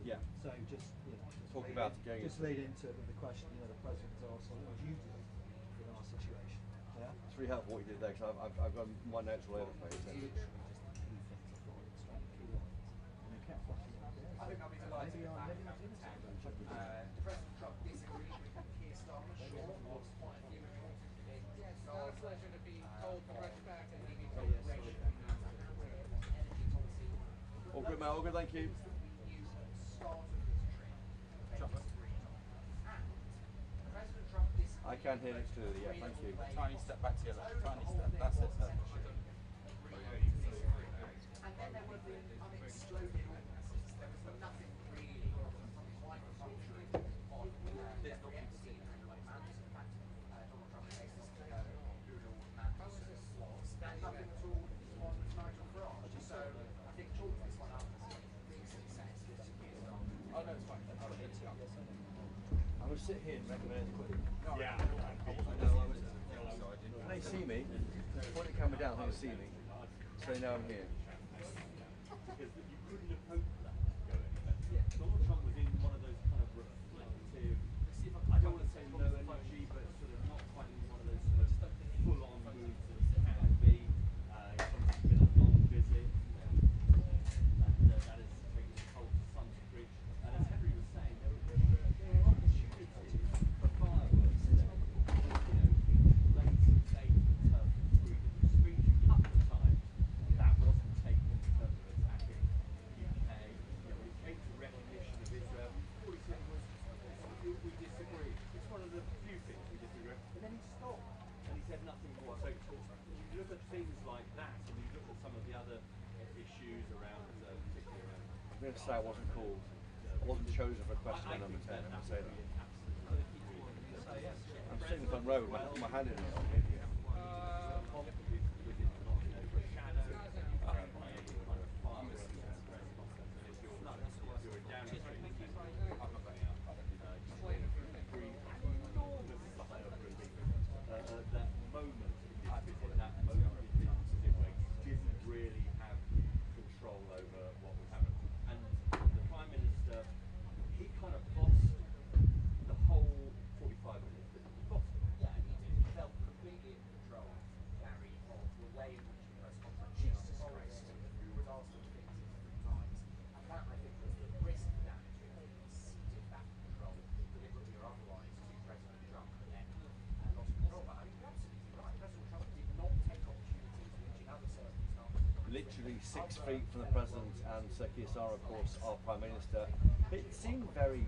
S15: Yeah.
S14: So just,
S15: Talk about going
S14: just lead into it with the question, the President's asked, what would you do in our situation? Yeah?
S15: It's really helpful what you did there, because I've got my notes all over the place.
S14: Literally just the key things I've got, extract key lines. And you kept flashing up there.
S15: I think I'll be delighted with that. President Trump disagreed with Keir Starmer, sure, on quite a few important things.
S16: Yes, it's not a pleasure to be told to rush back and leave
S15: All good, mate. All good, thank you. I can hear it clearly, yeah, thank you.
S16: Tiny step back to your left, tiny step, that's it, sir.
S15: And then there were the unexploded witnesses. There was nothing really quite contrary on this document. In fact, Donald Trump faces Google Maps slots. And nothing at all on Nigel Farage. So I think chalk this one up as being success.
S16: Oh, no, it's fine.
S15: I will sit here and recommend it quickly.
S16: Yeah.
S15: When they see me, point the camera down when they see me, so they know I'm here.
S17: Because you couldn't have hoped for that Donald Trump was in one of those kind of reflective, I don't want to say low energy, but sort of not quite in one of those sort of full-on moods that can be. It's obviously been a long visit, and that has taken its toll to some degree. And as Henry was saying, there were then he stopped and he said nothing more. So you look at things like that, and you look at some of the other issues around, particularly around.
S11: I'm going to say I wasn't called. I wasn't chosen for question number 10. I'm going to say that. I'm sitting in the front row with my hand in it. Literally 6 feet from the President and Sir Keir Starmer, of course, our Prime Minister. It seemed very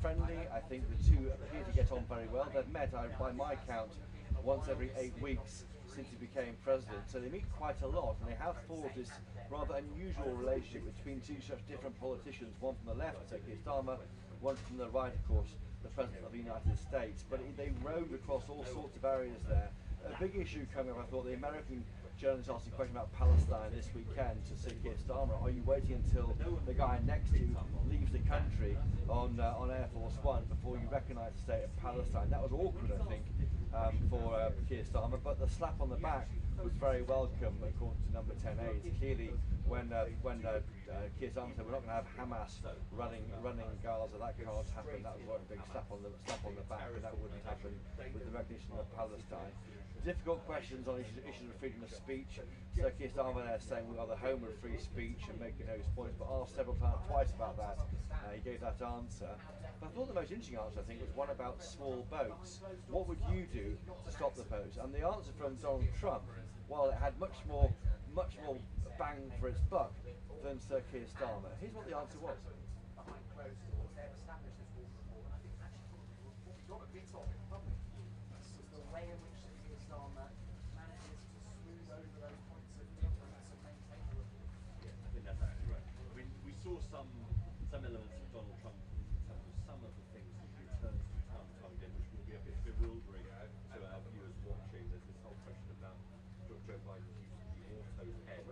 S11: friendly. I think the two appear to get on very well. They've met, by my count, once every 8 weeks since he became President. So they meet quite a lot, and they have forged this rather unusual relationship between two such different politicians, one from the left, Sir Keir Starmer, one from the right, of course, the President of the United States. But they roamed across all sorts of areas there. A big issue coming up, I thought, the American journalist asked a question about Palestine this weekend to Sir Keir Starmer. Are you waiting until the guy next to you leaves the country on Air Force One before you recognise the state of Palestine? That was awkward, I think, for Keir Starmer, but the slap on the back was very welcome, according to number 10A. Clearly, when Keir Starmer said we're not going to have Hamas running Gaza, that can't happen. That was a big slap on the back, and that wouldn't happen with the recognition of Palestine. Difficult questions on issues of freedom of speech. Sir Keir Starmer there saying we are the home of free speech and making those points, but asked several times, twice about that. He gave that answer. But I thought the most interesting answer, I think, was one about small boats. What would you do to stop the boats? And the answer from Donald Trump, while it had much more bang for its buck than Sir Keir Starmer. Here's what the answer was.
S15: Behind closed doors, they've established this water report, and I think actually what we got a bit of in public was the way in which Sir Keir Starmer manages to smooth over those points of difference and maintain the report.
S17: Yeah, I think that's absolutely right. I mean, we saw some elements of Donald Trump in terms of some of the things that he returns from time to time again, which will be a bit bewildering to our viewers watching. There's this whole question about Joe Biden's use of the auto head.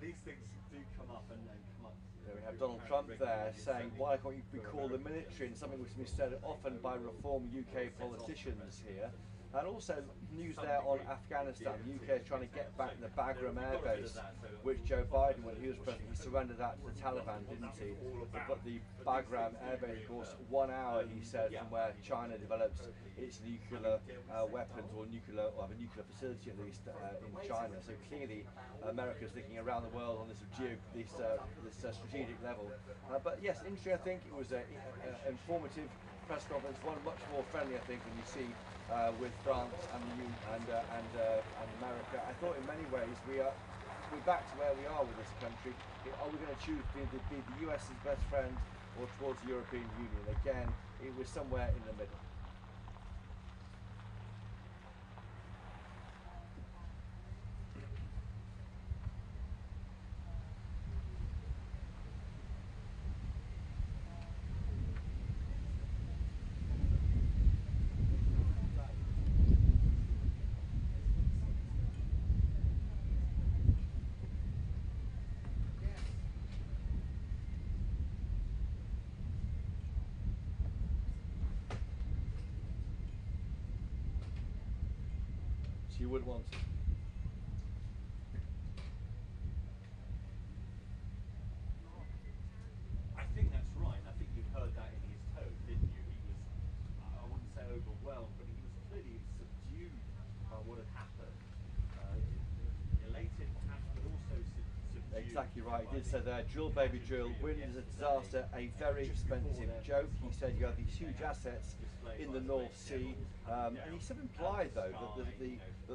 S17: These things do come up and come up.
S11: There we have Donald Trump there saying, why can't you be called the military? And something which has been said often by reform UK politicians here. And also news there on Afghanistan. The UK is trying to get back the Bagram Air Base, which Joe Biden, when he was president, he surrendered that to the Taliban, didn't he? But the Bagram Air Base, of course, 1 hour, he said, from where China develops its nuclear weapons or have a nuclear facility at least in China. So clearly, America is thinking around the world on this strategic level. But yes, interesting. I think it was an informative press conference, one much more friendly, I think, than you see with France and the EU and America. I thought in many ways we're back to where we are with this country. Are we going to choose to be the US's best friend or towards the European Union? Again, it was somewhere in the middle. You wouldn't want to.
S17: I think that's right. I think you heard that in his tone, didn't you? He was, I wouldn't say overwhelmed, but he was clearly subdued by what had happened. Elated perhaps, but also subdued.
S11: Exactly right.
S14: did say there, drill baby drill, wind is a disaster, a very expensive joke. He said you have these huge assets in the North Sea, and he sort of implied though that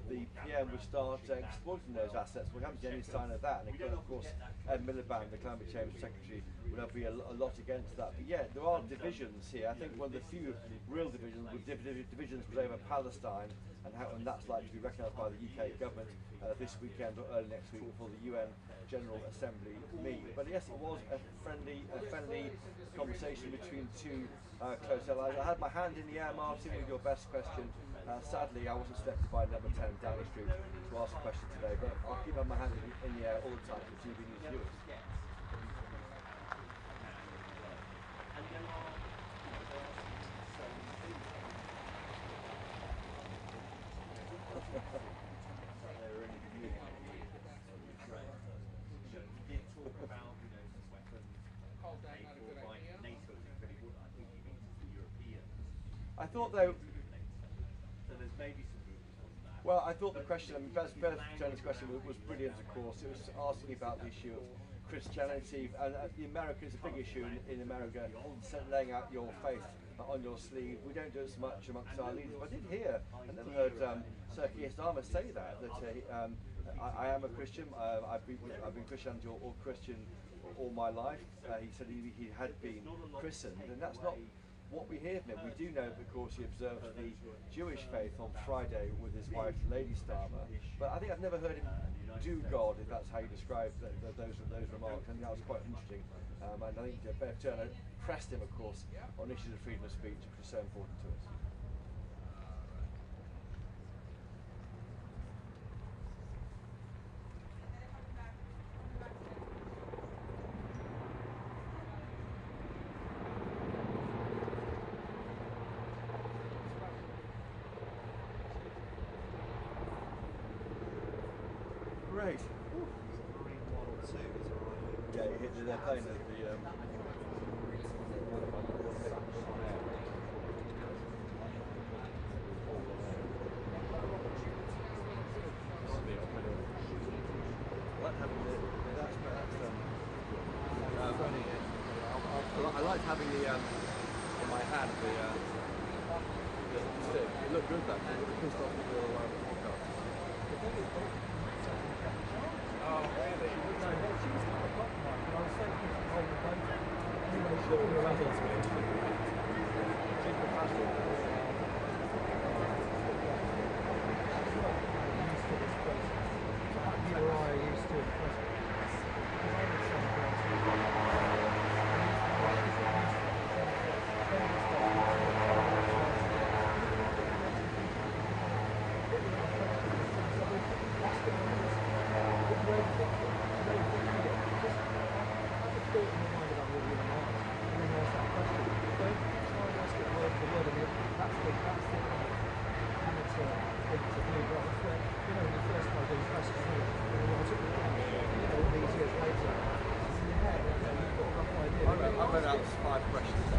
S14: the PM would start exploiting those assets. We haven't seen any sign of that, and of course Ed Miliband, the Climate Change Secretary, would be a lot against that. But yeah, there are divisions here. I think one of the few real divisions was over Palestine, and that's likely to be recognised by the UK government this weekend or early next week before the UN General Assembly meet. But yes, it was a friendly conversation between two close allies. I had my hand in the air, Martin, with your best question. Sadly, I wasn't selected by number 10 Downing Street to ask a question today, but I'll keep my hand in the air all the time for TV News viewers. I thought though.
S17: So there's maybe some movement on that.
S14: Well, I thought the question, I mean, Ben's question was brilliant, of course. It was asking about the issue of Christianity, and the Americans, a big issue in America, laying out your faith on your sleeve. We don't do it so much amongst our leaders. But I did hear, I never heard Sir Keir Starmer say that I am a Christian. I've been Christian or Christian all my life. He said he had been christened, and that's not what we hear from him. We do know, of course, he observed the Jewish faith on Friday with his wife, Lady Starmer. But I think I've never heard him do God, if that's how you describe those remarks. I think that was quite interesting. And I think Bev Turner pressed him, of course, on issues of freedom of speech, which is so important to us. Great. Yeah, you hit the plane at the I liked having the in my hand the stick. It looked good that day. It was pissed off with the podcast.
S17: Oh, really?
S14: No, she was kind of compromised, but I was so keen to hold the data. Anyway, she was around us. She's fantastic. You or I are used to it. I read out 5 questions to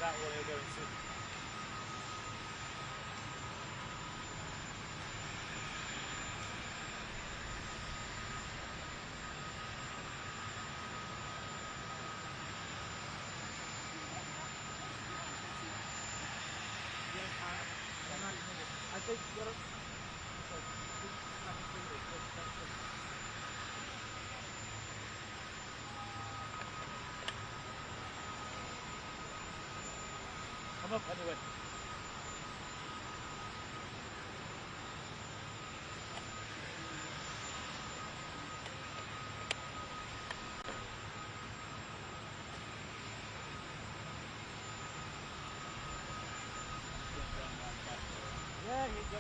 S18: that what he'll go and see? I think what come up anyway. Yeah, you go.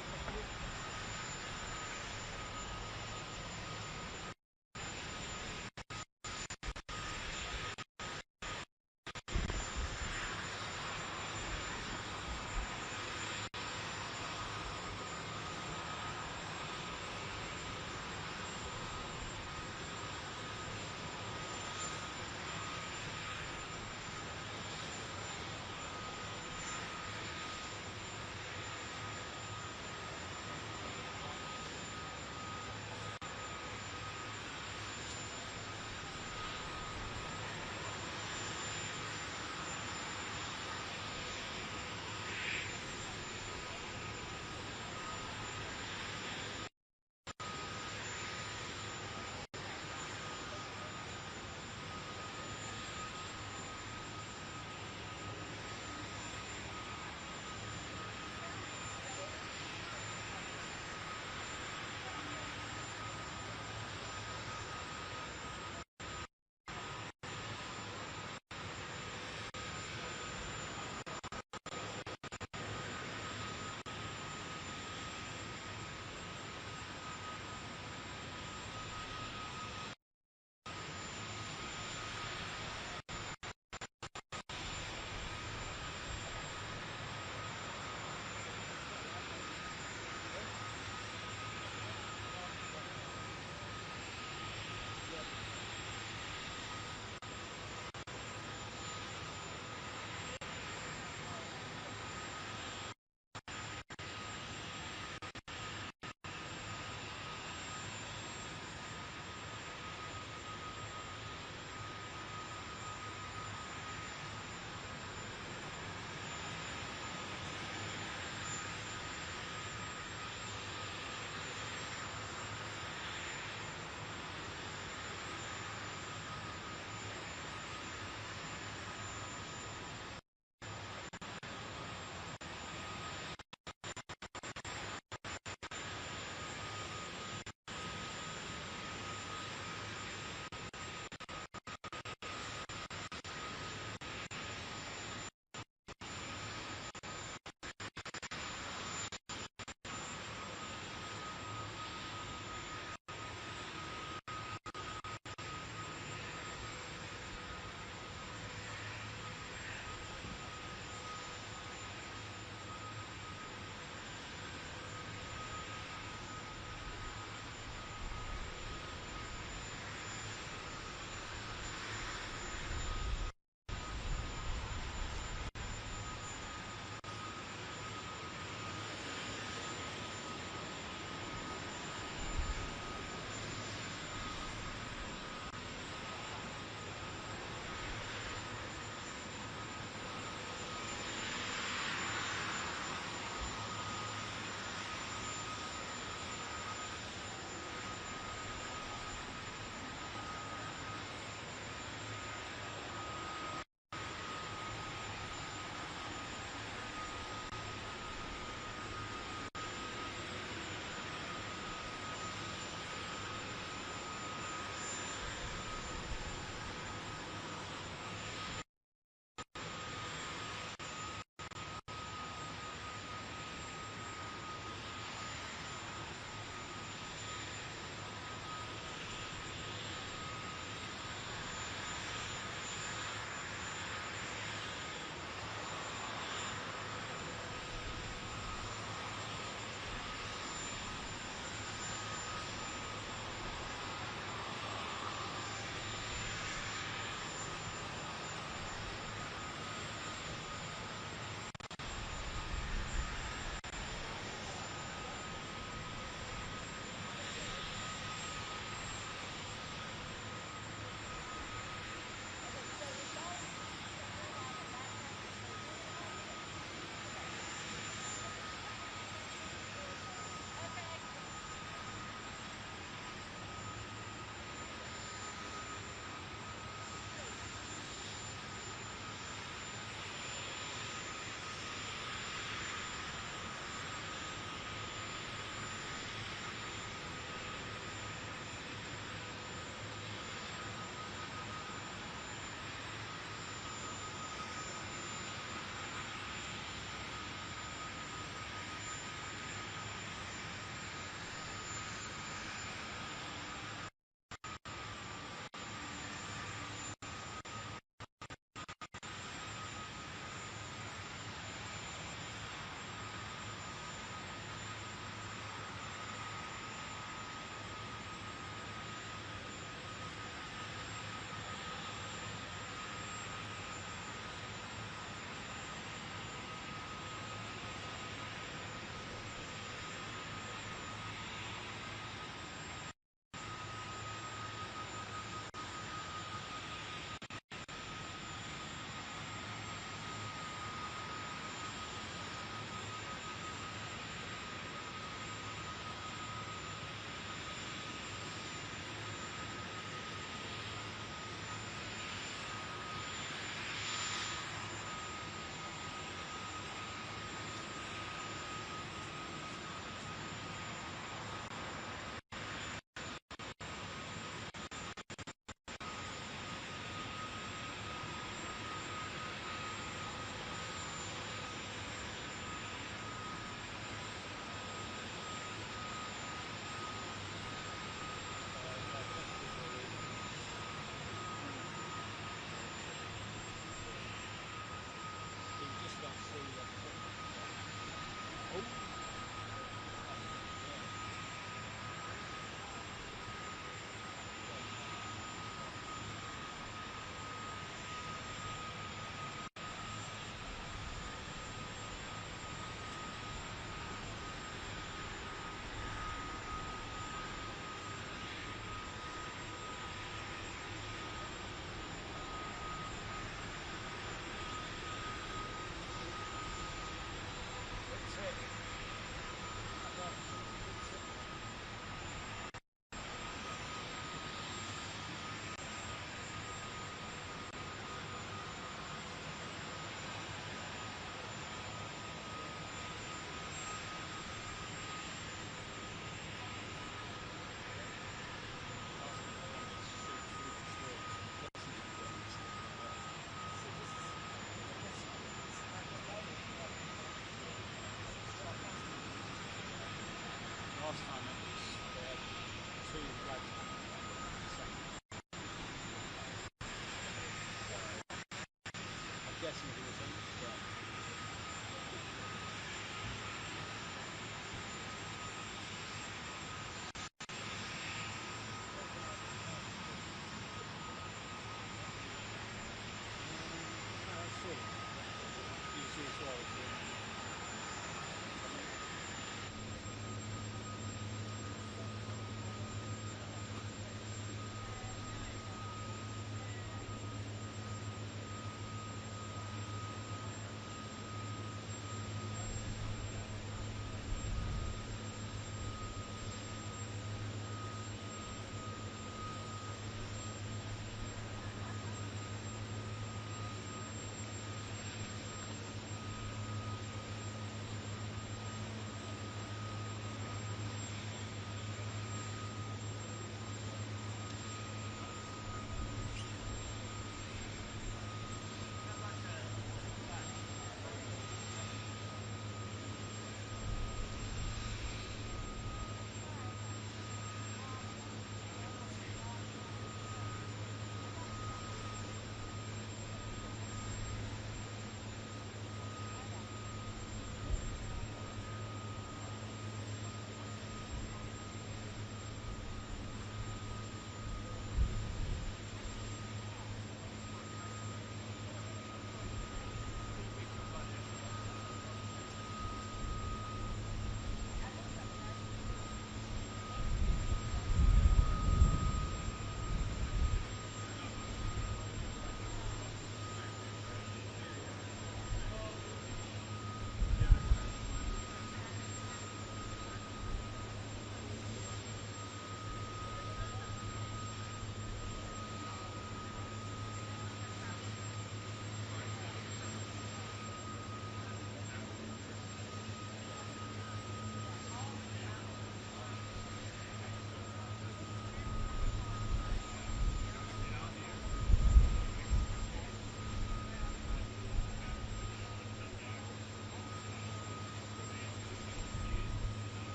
S18: guessing who it's on, but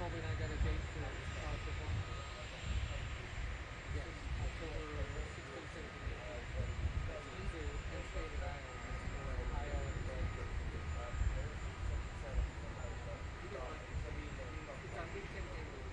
S11: when I got a date for performance. Yes, October 16th, 17th, 18th. These are unstated islands, Ohio and Georgia. It's on Big Ten cable.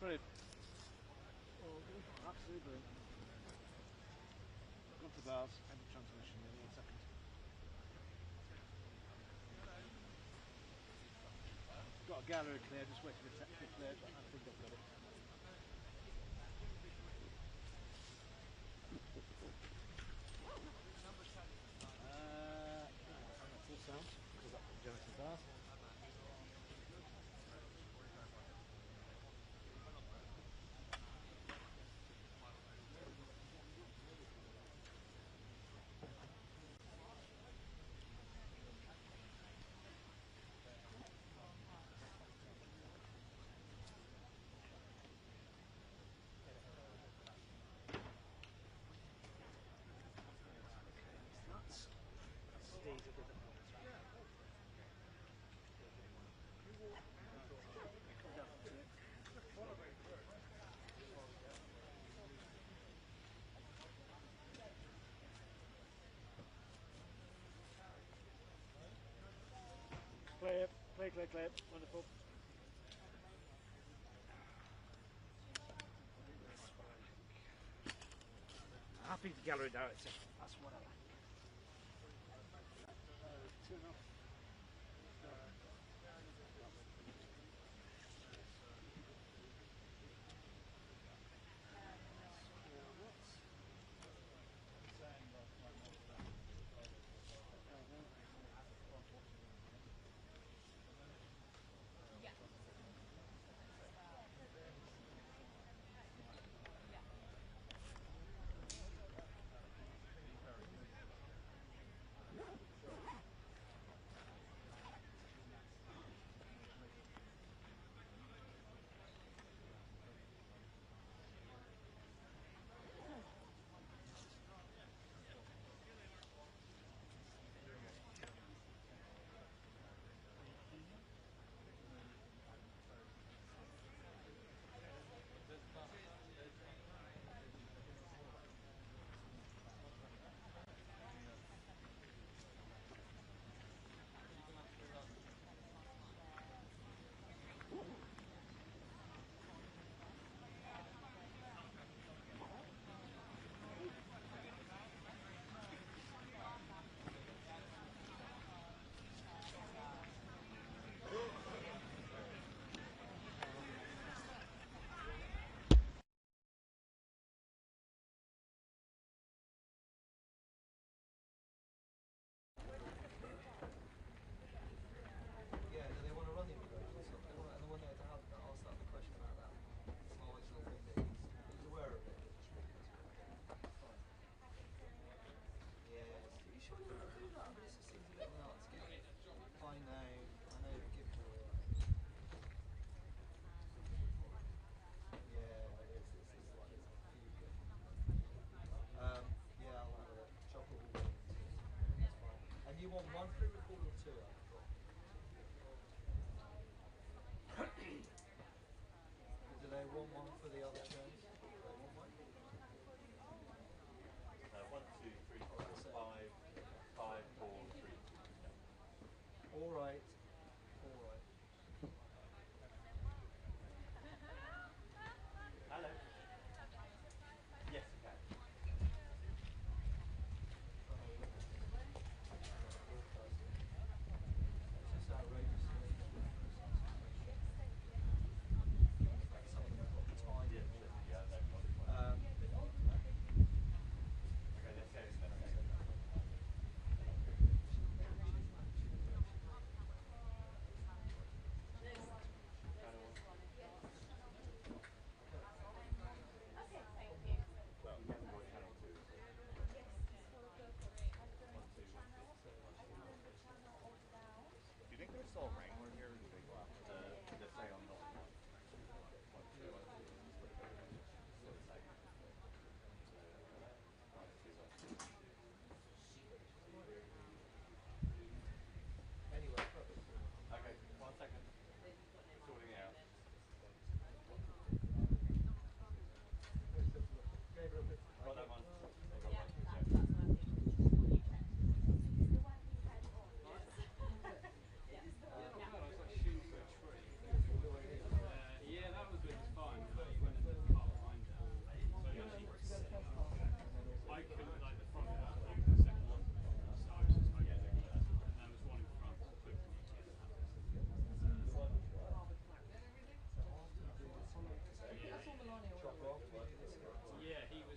S17: Brilliant. Absolutely. Got the bars and the transmission in 1 second. Got a gallery clear, just waiting for the technical clear, but I think I've got it. Full sound. We've got generating bars. Clear, clear, clear, clear. Wonderful. Happy the gallery director. That's what I like. Turn off.
S14: want one pre-record or two? Do they want one for the other turns? Do they want one?
S19: 1, 2, 3, 4, 5, 5, 4, 3.
S14: All right. All right.
S19: Hello. Yes, you can.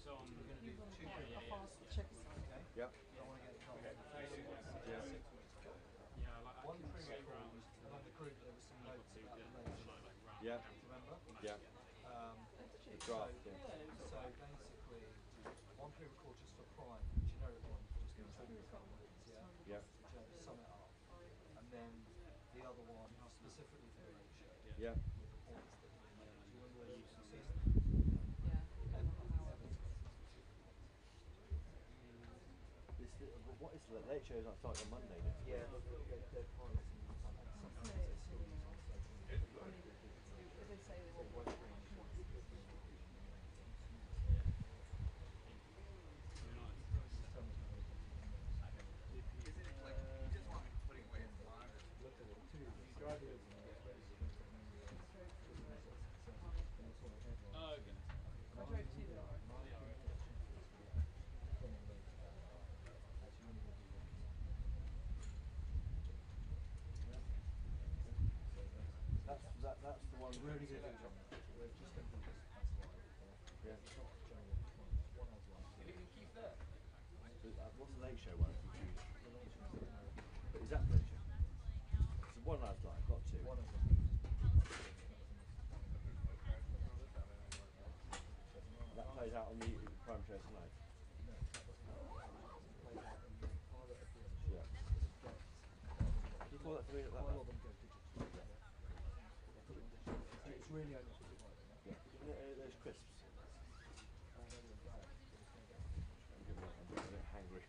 S17: on. We're going to do 2
S14: Yep.
S17: Yeah, like one pre-round, and on the group there was some notes about the nation.
S14: Yeah.
S17: Remember?
S14: Yeah.
S17: The
S14: draft,
S17: so,
S14: yeah.
S17: so basically, one pre-record just for prime, generic one, just going to talk about words, yeah?
S14: Yeah.
S17: Just sum it up. And then the other one, specifically for the late show.
S14: Yeah.
S17: With the points that you made. Do you remember where you said?
S14: What is the late show? Is not starting on Monday.
S17: Yeah, they're piloting something they still use on social media.
S14: That's the one.
S17: We're only going to do one. We're just going to do this.
S14: Yeah.
S17: It's not general. One has one.
S14: So, what's the late show one? But is that the late show? So one has live, not two.
S17: One has
S14: That plays out on the prime show tonight. Yeah. Can you call that to me?
S17: It's really only
S14: there's crisps. I'm a bit hangry.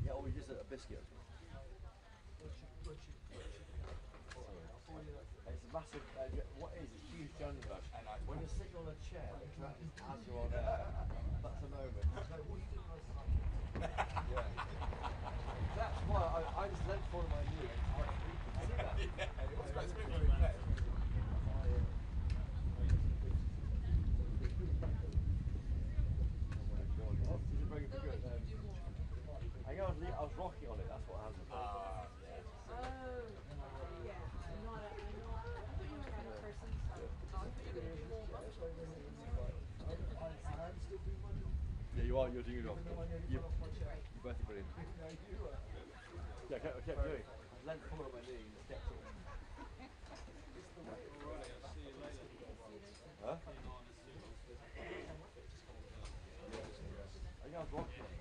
S14: Yeah, or just a biscuit. It's a massive, what is it? Huge jungle. When you're sitting on a chair that travels as you're on air, that's a moment. Yeah. That's why I just leant forward my knee and see that. I was rocking on it, that's what happened. Yeah, you are, you're doing it wrong. You're both brilliant. Yeah, I kept doing it. I leant forward on my knee and kept it. Huh? I think I was rocking on it.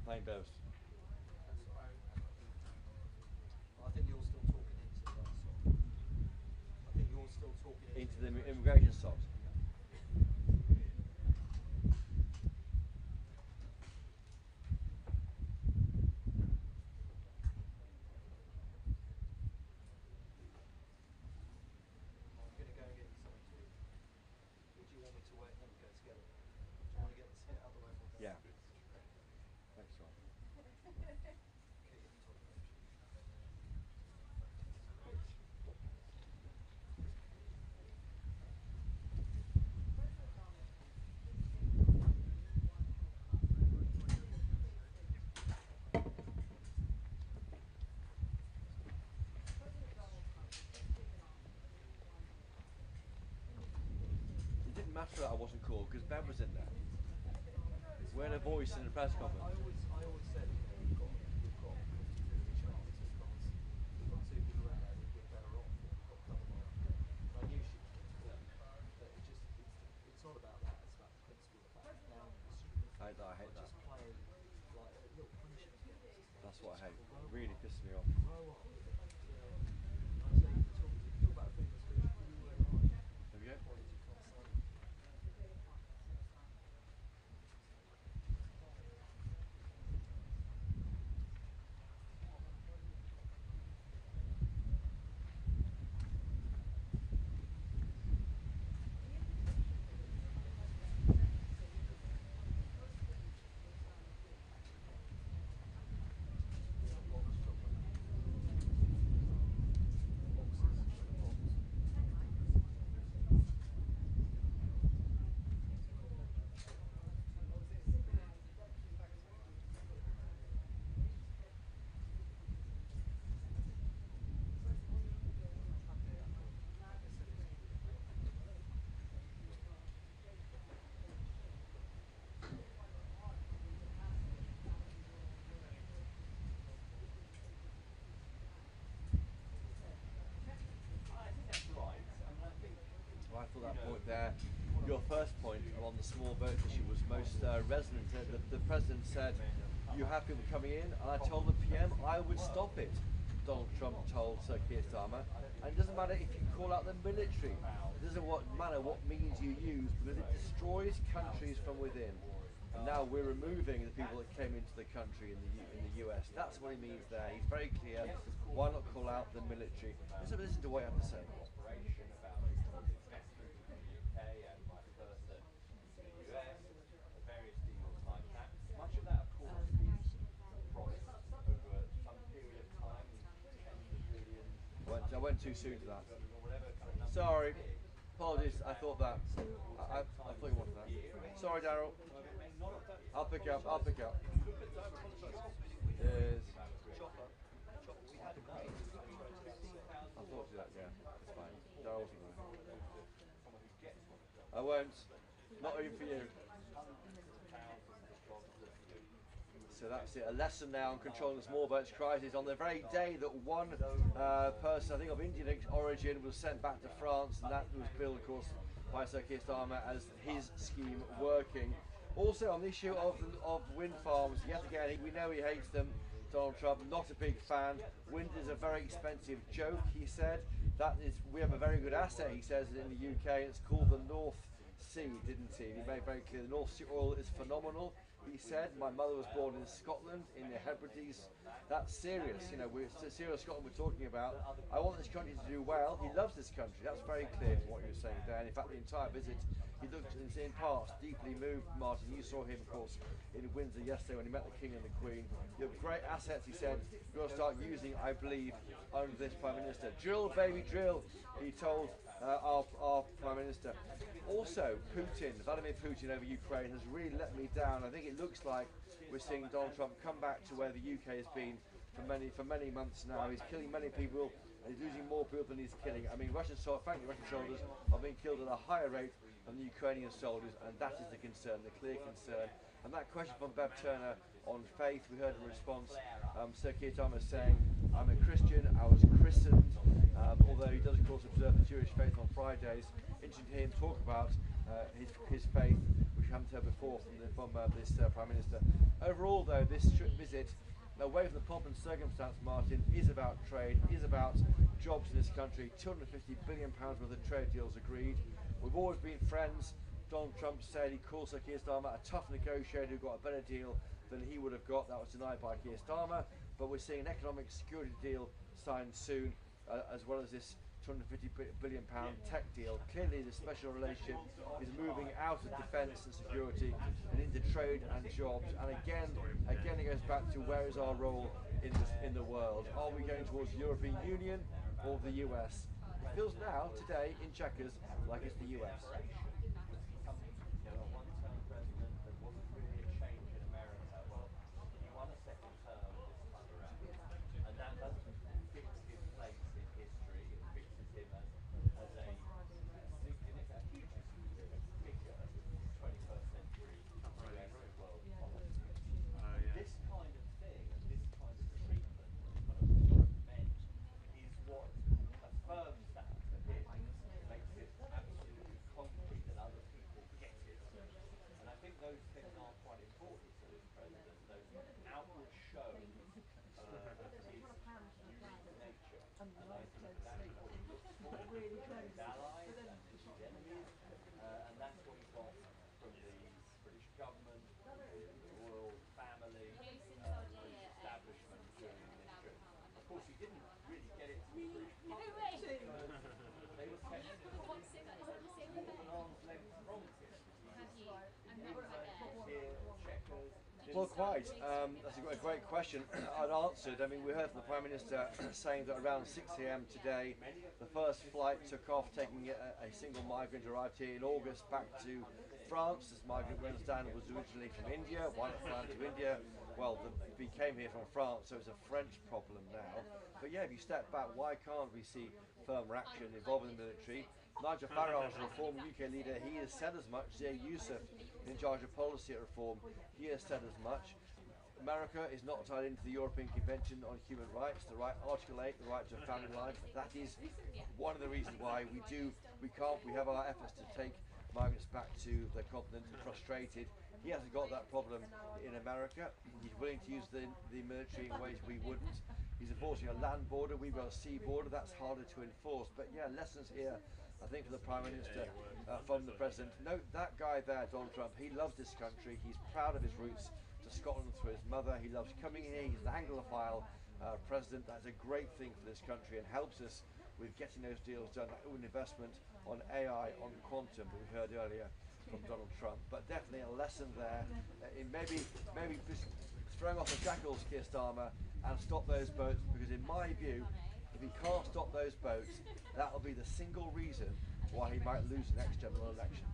S14: Plain boast.
S17: I think you're still talking into that song. I think you're still talking
S14: into the immigration socks.
S17: I'm going to go and get you something to eat. Would you want me to wait and then we go together? Do you want to get this out of the way?
S14: Yeah. Thanks, John. It didn't matter that I wasn't called because Ben was in there. We had a voice in the press conference.
S17: I always said, you've got
S14: That's what I hate. Really pisses me off. There we go. I thought that point there, your first point on the small vote issue was most resonant. The President said, you have people coming in, and I told the PM I would stop it. Donald Trump told Sir Keir Starmer, and it doesn't matter if you call out the military, it doesn't matter what means you use, because it destroys countries from within. And now we're removing the people that came into the country in the US. That's what he means there. He's very clear. Why not call out the military? Listen to what I have to say. I went too soon to that. Sorry. Apologies, I thought that. I thought you wanted that. Sorry, Daryl. I'll pick up. Yes. I thought you that, yeah. It's fine. Daryl wasn't there. I won't. Not even for you. So that's it, a lesson now on controlling the small boats crisis on the very day that one person, I think of Indian origin, was sent back to France, and that was billed, of course, by Sir Keir Starmer as his scheme working. Also on the issue of wind farms, yet again, we know he hates them, Donald Trump, not a big fan. Wind is a very expensive joke, he said. We have a very good asset, he says, in the UK, it's called the North Sea, didn't he? He made very clear the North Sea oil is phenomenal. He said, my mother was born in Scotland, in the Hebrides. That's serious, you know, it's serious Scotland we're talking about. I want this country to do well. He loves this country. That's very clear from what you were saying there. And in fact, the entire visit, he looked, in parts, deeply moved, Martin. You saw him, of course, in Windsor yesterday when he met the King and the Queen. You have great assets, he said. You're going to start using, I believe, under this Prime Minister. Drill, baby, drill, he told our Prime Minister. Also, Vladimir Putin over Ukraine has really let me down. I think it looks like we're seeing Donald Trump come back to where the UK has been for many months now. He's killing many people, and he's losing more people than he's killing. I mean, frankly, Russian soldiers are being killed at a higher rate than the Ukrainian soldiers, and that is the concern, the clear concern. And that question from Bev Turner on faith, we heard in response, Sir Keir Starmer saying, I'm a Christian, I was christened, although he does of course observe the Jewish faith on Fridays. Interesting to hear him talk about his faith, which we haven't heard before from this Prime Minister. Overall though, this visit, away from the pomp and circumstance, Martin, is about trade, is about jobs in this country. £250 billion worth of trade deals agreed. We've always been friends. Donald Trump said he called Sir Keir Starmer a tough negotiator who got a better deal than he would have got. That was denied by Keir Starmer. But we're seeing an economic security deal signed soon, as well as this £250 billion tech deal. Clearly the special relationship is moving out of defence and security and into trade and jobs. And again it goes back to where is our role in the world. Are we going towards the European Union or the US? It feels now, today, in Chequers, like it's the US. show its unique nature. And I think that's what he looks for from his allies and his enemies, and that's what he got from the British government, the royal family, the British establishment during this trip. Of course, he didn't really get it from the British public because they were kept an arm's length from him. Here, checkers. Well, quite. That's a great question. I'd answered. I mean, we heard from the Prime Minister saying that around 6 a.m. today, the first flight took off, taking a single migrant arrived here in August back to France. This migrant, we understand, was originally from India. Why not fly to India? Well, he came here from France, so it's a French problem now. But yeah, if you step back, why can't we see firmer action involving the military? Nigel Farage, a former UK leader, he has said as much. Zia Youssef, in charge of policy at Reform, he has said as much. America is not tied into the European Convention on Human Rights, the right, Article 8, the right to a family life. That is one of the reasons why we have our efforts to take migrants back to the continent frustrated. He hasn't got that problem in America. He's willing to use the military in ways we wouldn't. He's enforcing a land border, we've got a sea border, that's harder to enforce. But yeah, lessons here, I think, from the Prime Minister, from the President. Note that guy there, Donald Trump, he loves this country, he's proud of his roots to Scotland through his mother, he loves coming here, he's an Anglophile President. That's a great thing for this country and helps us with getting those deals done, like an investment on AI, on quantum that we heard earlier from Donald Trump. But definitely a lesson there in maybe just throwing off the shackles, Keir Starmer, and stop those boats, because in my view, if he can't stop those boats, that will be the single reason why he might lose the next general election.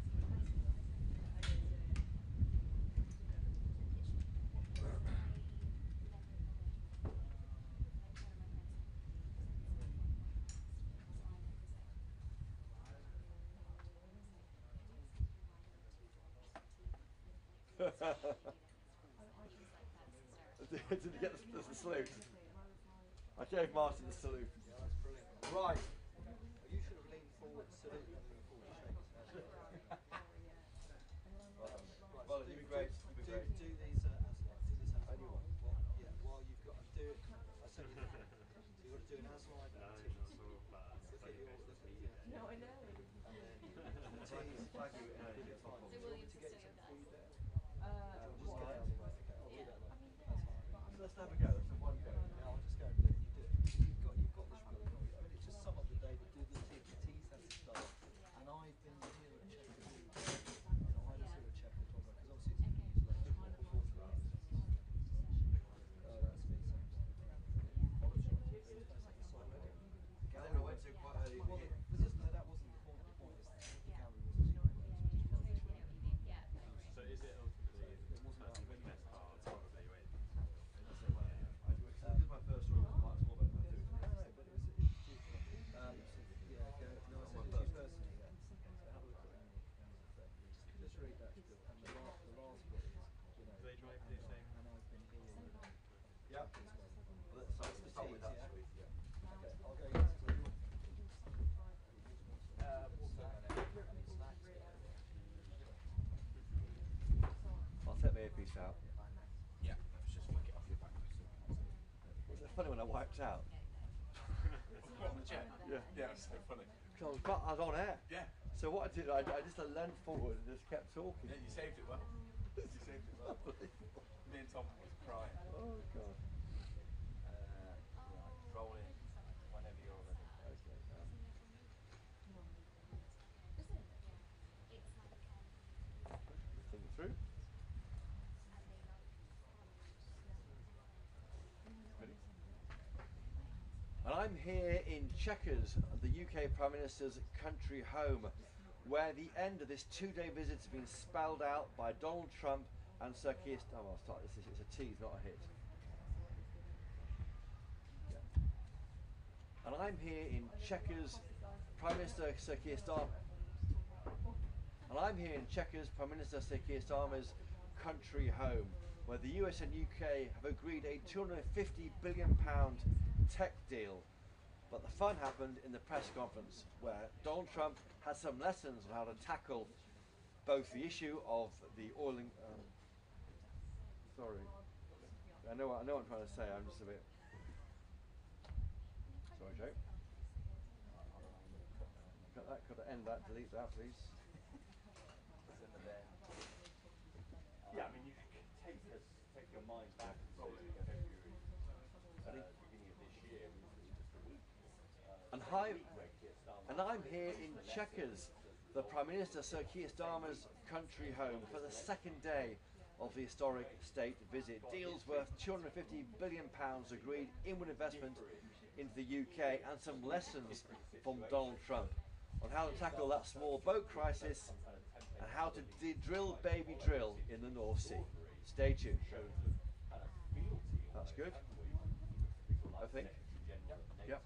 S14: Did you get the salute? I gave Martin the salute.
S19: Yeah, that's brilliant.
S14: Right.
S19: You should have leaned forward and saluted before you shake his hand.
S14: Well, you'd be great.
S19: Do these as well. Yeah, while you've got to do it. I said so you've got to do an as live activity. Look at your,
S12: No, I know.
S19: And then tease.
S14: Thank you.
S19: Do you want me to get some food there?
S14: Just
S19: Okay, I'll do that later. That's fine.
S14: Let's have a go. Let's have one go.
S19: Yeah, I'll just go and do it. You do it. You've got this really. I mean, just sum up the day, but do the tease as it starts. And I've been here at Checkers. I was here at Checkers because obviously it's been used like before 3 hours. That's me.
S14: Gallery went to quite early.
S19: Well, that wasn't the point. The point is that the gallery wasn't.
S17: So is it ultimately
S19: It wasn't about
S17: the best part probably when
S14: This is my first rule. Mark's more about my food.
S19: but it was yeah, go. No, I said it to you personally. Yeah. So have a look at it. Just read that still. And the last bit is,
S17: do they drive the same?
S19: and I've been here.
S14: Yep. Well, let's start with that, shall we? Yeah.
S19: Okay, I'll go into
S14: I'll take my earpiece out.
S8: Yeah, let's just flick it off your back.
S14: It's funny when I wiped out.
S8: What, on the jet?
S14: Yeah.
S8: Yeah, it's so funny.
S14: Because I was on air.
S8: Yeah.
S14: So what I did, I just leant forward and just kept talking.
S8: Yeah, you saved it well. You saved it well. Me and Tom was crying.
S14: Oh, God.
S8: Right, roll in whenever you're ready.
S14: Think it through. Ready? And I'm here in Chequers, the UK Prime Minister's country home, where the end of this 2-day visit has been spelled out by Donald Trump and Sir Keir Starmer. I'll start this. It's a tease, not a hit. Yeah. And I'm here in Chequers, Prime Minister Sir Keir Starmer. And I'm here in Chequers, Prime Minister Sir Keir Starmer's country home, where the US and UK have agreed a £250 billion tech deal. But the fun happened in the press conference, where Donald Trump had some lessons on how to tackle both the issue of the oil and I know what I'm trying to say. I'm just a bit. Sorry, Joe. Cut that. Could I end that? Delete that, please.
S11: Yeah, I mean, you can take your mind back to February, beginning of this year, just a week.
S14: And I'm here in Chequers, the Prime Minister Sir Keir Starmer's country home, for the second day of the historic state visit. Deals worth £250 billion agreed, inward investment into the UK, and some lessons from Donald Trump on how to tackle that small boat crisis and how to drill baby drill in the North Sea. Stay tuned. That's good, I think. Yep.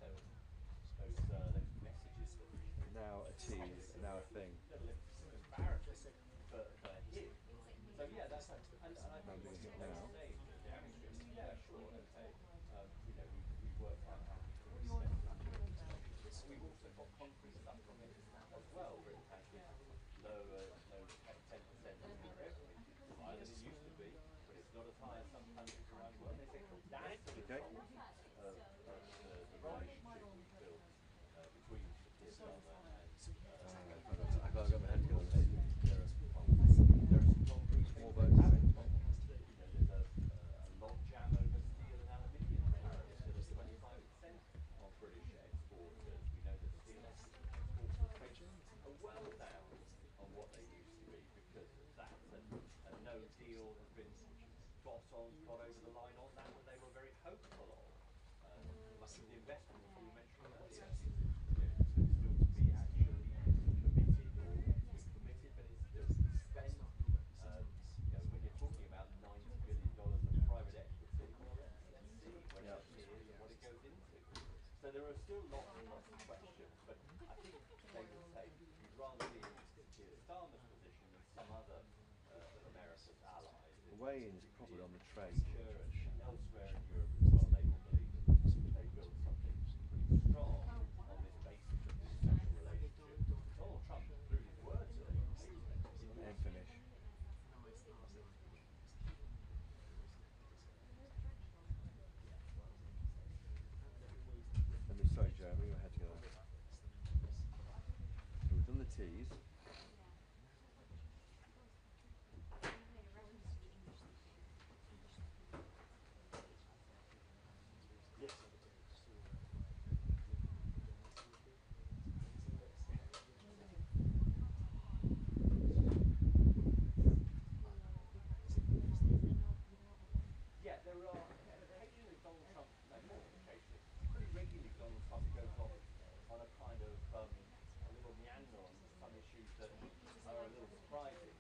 S14: Now a tease, now a thing.
S11: So yeah, that's and I think what's now. Yeah, sure, okay. You know, we've worked out how we can extend. We've also got concrete stuff from it as well. Britain has this low 10% tariff, which is higher than it used to be, but it's not as high as some countries around the world. They say that's the result of the relationship we built between Keir Starmer and
S14: I can't get my head together.
S11: got over the line on that when they were very hopeful of. Much of the investment that you mentioned earlier is still to be actually committed or we're committed, but it's still to be spent. When you're talking about $90 billion of private equity, well, let's see when it appears and what it goes into. So there are still lots and lots of questions, but I think they would say you'd rather be in Keir Starmer's position than some other of America's allies.
S14: Wayne's probably on the train.
S11: Church elsewhere in Europe as well, they will believe that they built something pretty strong on this basis of this special relationship. Donald Trump threw his words at it.
S14: And finish. Sorry, Joe, we had to go there. So we've done the T's.
S11: Yeah, there are occasionally Donald Trump, no more than occasionally, pretty regularly Donald Trump goes off on a kind of a little meander on some issues that are a little surprising.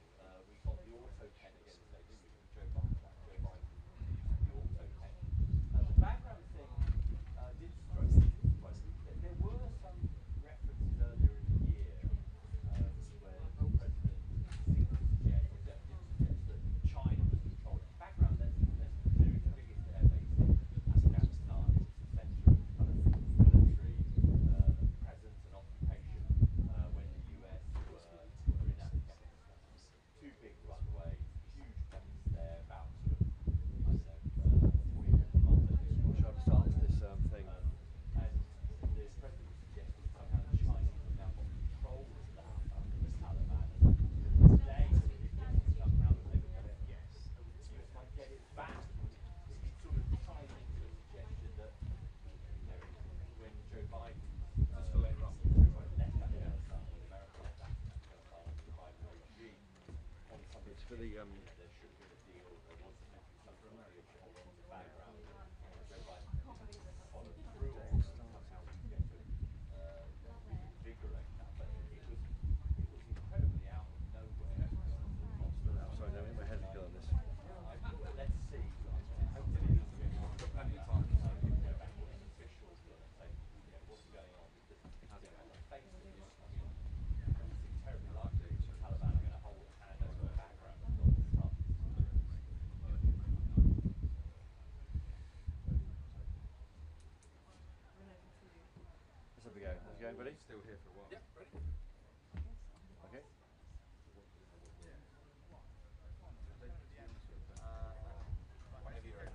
S11: We got the auto pen again today, didn't we, from Joe Biden, the auto pen. The background thing did strike me. There were some references earlier in the year where the president seemed to suggest that China was controlling the background. There's the biggest air base in Afghanistan. It's the centre of kind of military presence and occupation when the US were in Afghanistan. Two big runways, huge base there, about sort of, I don't know, 40 kilometres.
S14: I'm sure I've started this thing.
S11: And the president suggested somehow the Chinese have now got control of that under the Taliban. And today, somehow that they were going to, yes, the US might get it back. It sort of ties into the suggestion that, when Joe Biden left Afghanistan, when America left Afghanistan under the Biden regime, on some
S14: It's for the
S11: there should have been a deal. There was some sort of deal on the background. Joe Biden followed through on somehow we get to reinvigorate that. But it was incredibly out of nowhere.
S14: I'm sorry, now my head's going on this.
S11: Let's see. Hopefully we've got plenty of time to go back to officials and say, what's going on? Because on the face of this, it's terribly likely that the Taliban are going to hold a hand over the background of Donald Trump.
S14: Let's have a go. Let's go, everybody.
S16: Still here for a while. Yeah, ready?
S14: Okay.
S16: Whenever you're ready.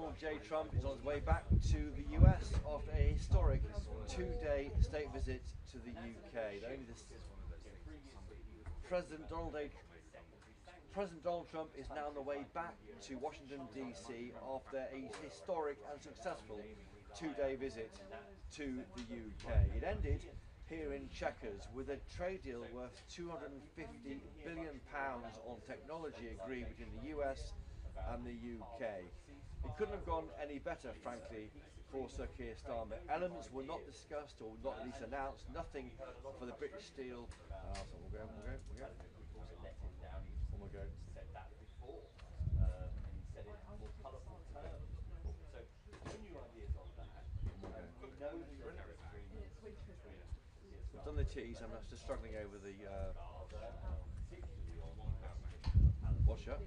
S14: Donald J. Trump is on his way back to the US after a historic two-day state visit to the UK. President Donald Trump is now on the way back to Washington, D.C. after a historic and successful two-day visit to the UK. It ended here in Chequers with a trade deal worth £250 billion on technology agreed between the US and the UK. It couldn't have gone any better, frankly, for Sir Keir Starmer. Elements were not discussed or not at least announced, nothing for the British steel. So we'll go. Oh my God. I've done the teas, I'm just struggling over the washer.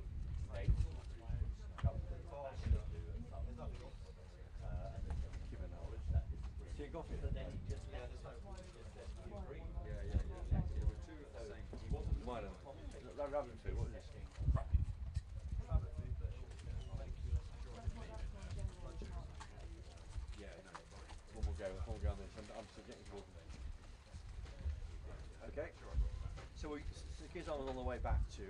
S14: So you got it? Mine. That rabbit food, what is this? Yeah, one more go on this. I'm still getting towards it. Okay. So Keir Starmer on the way back to.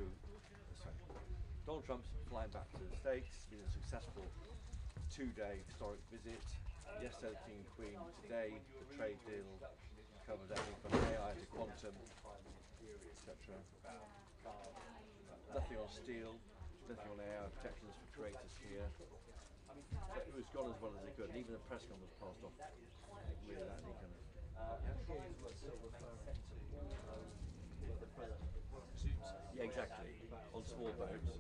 S14: Donald Trump's flying back to the States. It's been a successful two-day historic visit. Yesterday, the King and Queen. Today, the trade deal covered everything from AI to quantum, etc. Nothing on steel, nothing on AI protections for creators here. But it was gone as well as it could, and even the press conference was passed off really that kind of. Yeah, exactly. On small boats.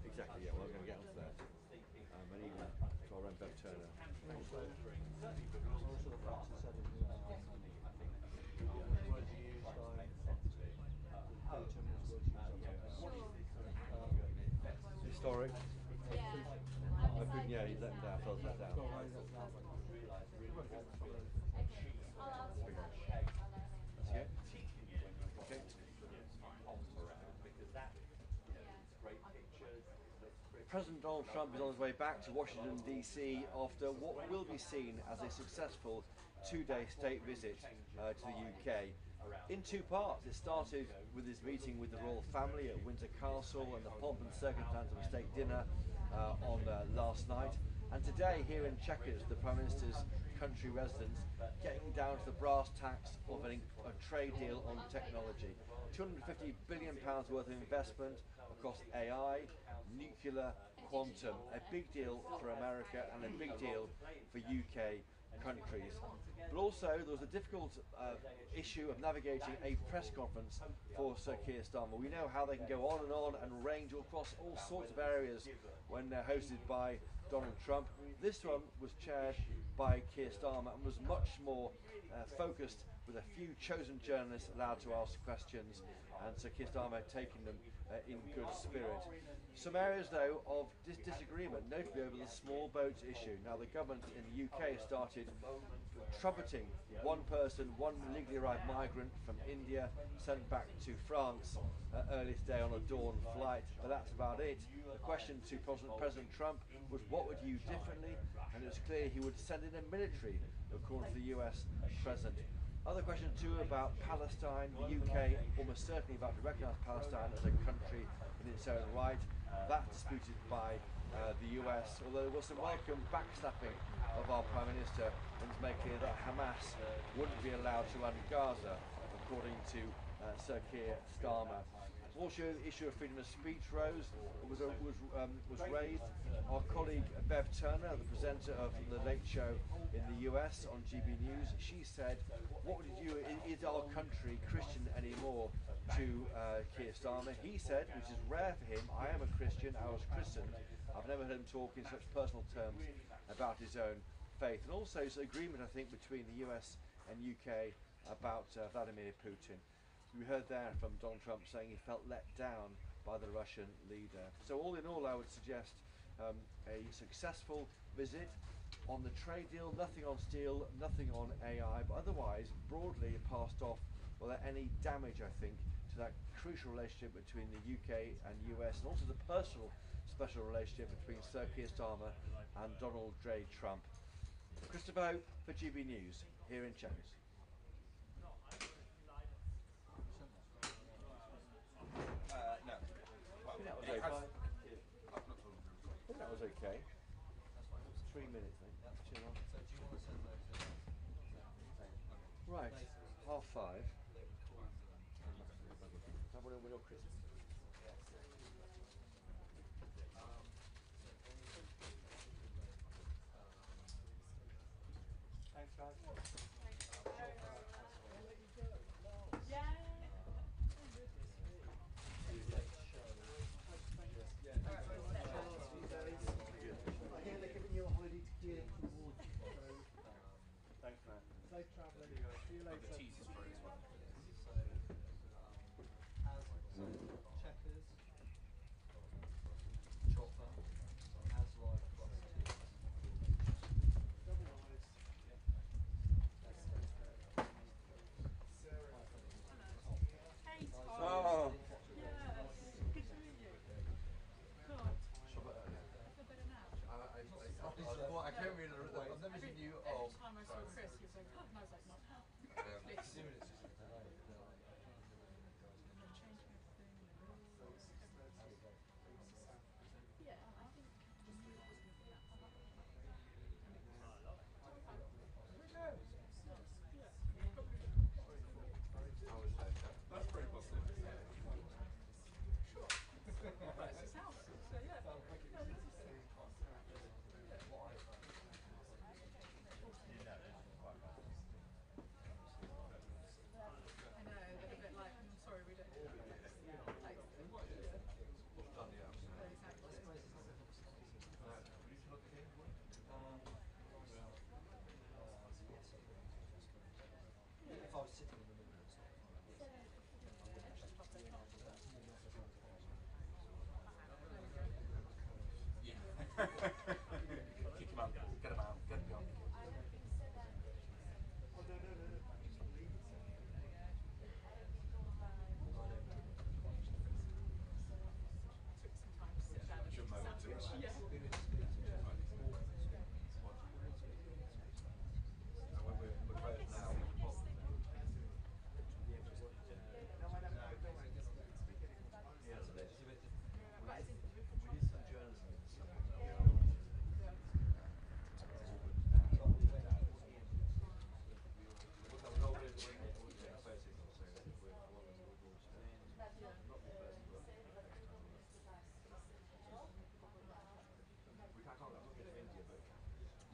S14: Exactly, yeah, well, I'm going to get onto that. And even to our own Bev Turner. Historic. Yeah, he's let him down, felt let down. That's it. Okay. President Donald Trump is on his way back to Washington, D.C. after what will be seen as a successful two-day state visit to the UK. In two parts. It started with his meeting with the royal family at Windsor Castle and the pomp and circumstance of a state dinner on last night. And today, here in Chequers, the Prime Minister's country residence, getting down to the brass tacks of a trade deal on technology. £250 billion worth of investment across AI, nuclear, quantum. A big deal for America and a big deal for UK countries. But also there was a difficult issue of navigating a press conference for Sir Keir Starmer. We know how they can go on and range across all sorts of areas when they're hosted by Donald Trump. This one was chaired by Keir Starmer and was much more focused, with a few chosen journalists allowed to ask questions, and Sir Keir Starmer taking them in good spirit. Some areas, though, of disagreement, notably over the small boats issue. Now, the government in the UK started trumpeting one person, one legally arrived migrant from India, sent back to France earlier today on a dawn flight, but that's about it. The question to President Trump was, what would you do differently? And it was clear he would send in a military, according to the US President. Other question too about Palestine. The UK almost certainly about to recognise Palestine as a country in its own right. That's disputed by the US, although there was some welcome backslapping of our Prime Minister and to make clear that Hamas wouldn't be allowed to run Gaza, according to Sir Keir Starmer. Also, the issue of freedom of speech was raised. Our colleague Bev Turner, the presenter of The Late Show in the US on GB News, she said, what would you do, is our country Christian anymore, to Keir Starmer? He said, which is rare for him, I am a Christian, I was christened. I've never heard him talk in such personal terms about his own faith. And also, it's an agreement, I think, between the US and UK about Vladimir Putin. We heard there from Donald Trump saying he felt let down by the Russian leader. So all in all, I would suggest a successful visit on the trade deal, nothing on steel, nothing on AI, but otherwise broadly passed off without any damage, I think, to that crucial relationship between the UK and US, and also the personal special relationship between Sir Keir Starmer and Donald J. Trump. Christopher Hope for GB News, here in Chequers.
S8: No. Well,
S14: That was
S8: it
S14: okay.
S8: has-
S14: I think that was okay. 3 minutes, mate. That's too long.
S19: So do you want to send those in?
S14: Right, 5:30. Have one with your Christmas. Thanks, guys.
S19: I hear they're giving you a holiday to gear towards you.
S14: Thanks, man.
S19: Safe travelling. See you later.
S8: The tease is for it as well.
S19: So, Chequers, Chopper, Aslive plus Tees. Double eyes.
S20: Hey, Tom.
S14: Oh.
S20: Yeah, good to meet you. God. I feel better now.
S19: I can't really. I've never seen you.
S20: Every time I saw Chris, he was like, oh, no, it's like, not. Yeah, I think.
S8: That's pretty positive.
S20: Sure. That's his house. So, yeah. I know, they're a bit like, I'm sorry, we don't do that. Like,
S19: If I was sitting in the middle of something.
S8: Kick him out. Get him out. Get him out.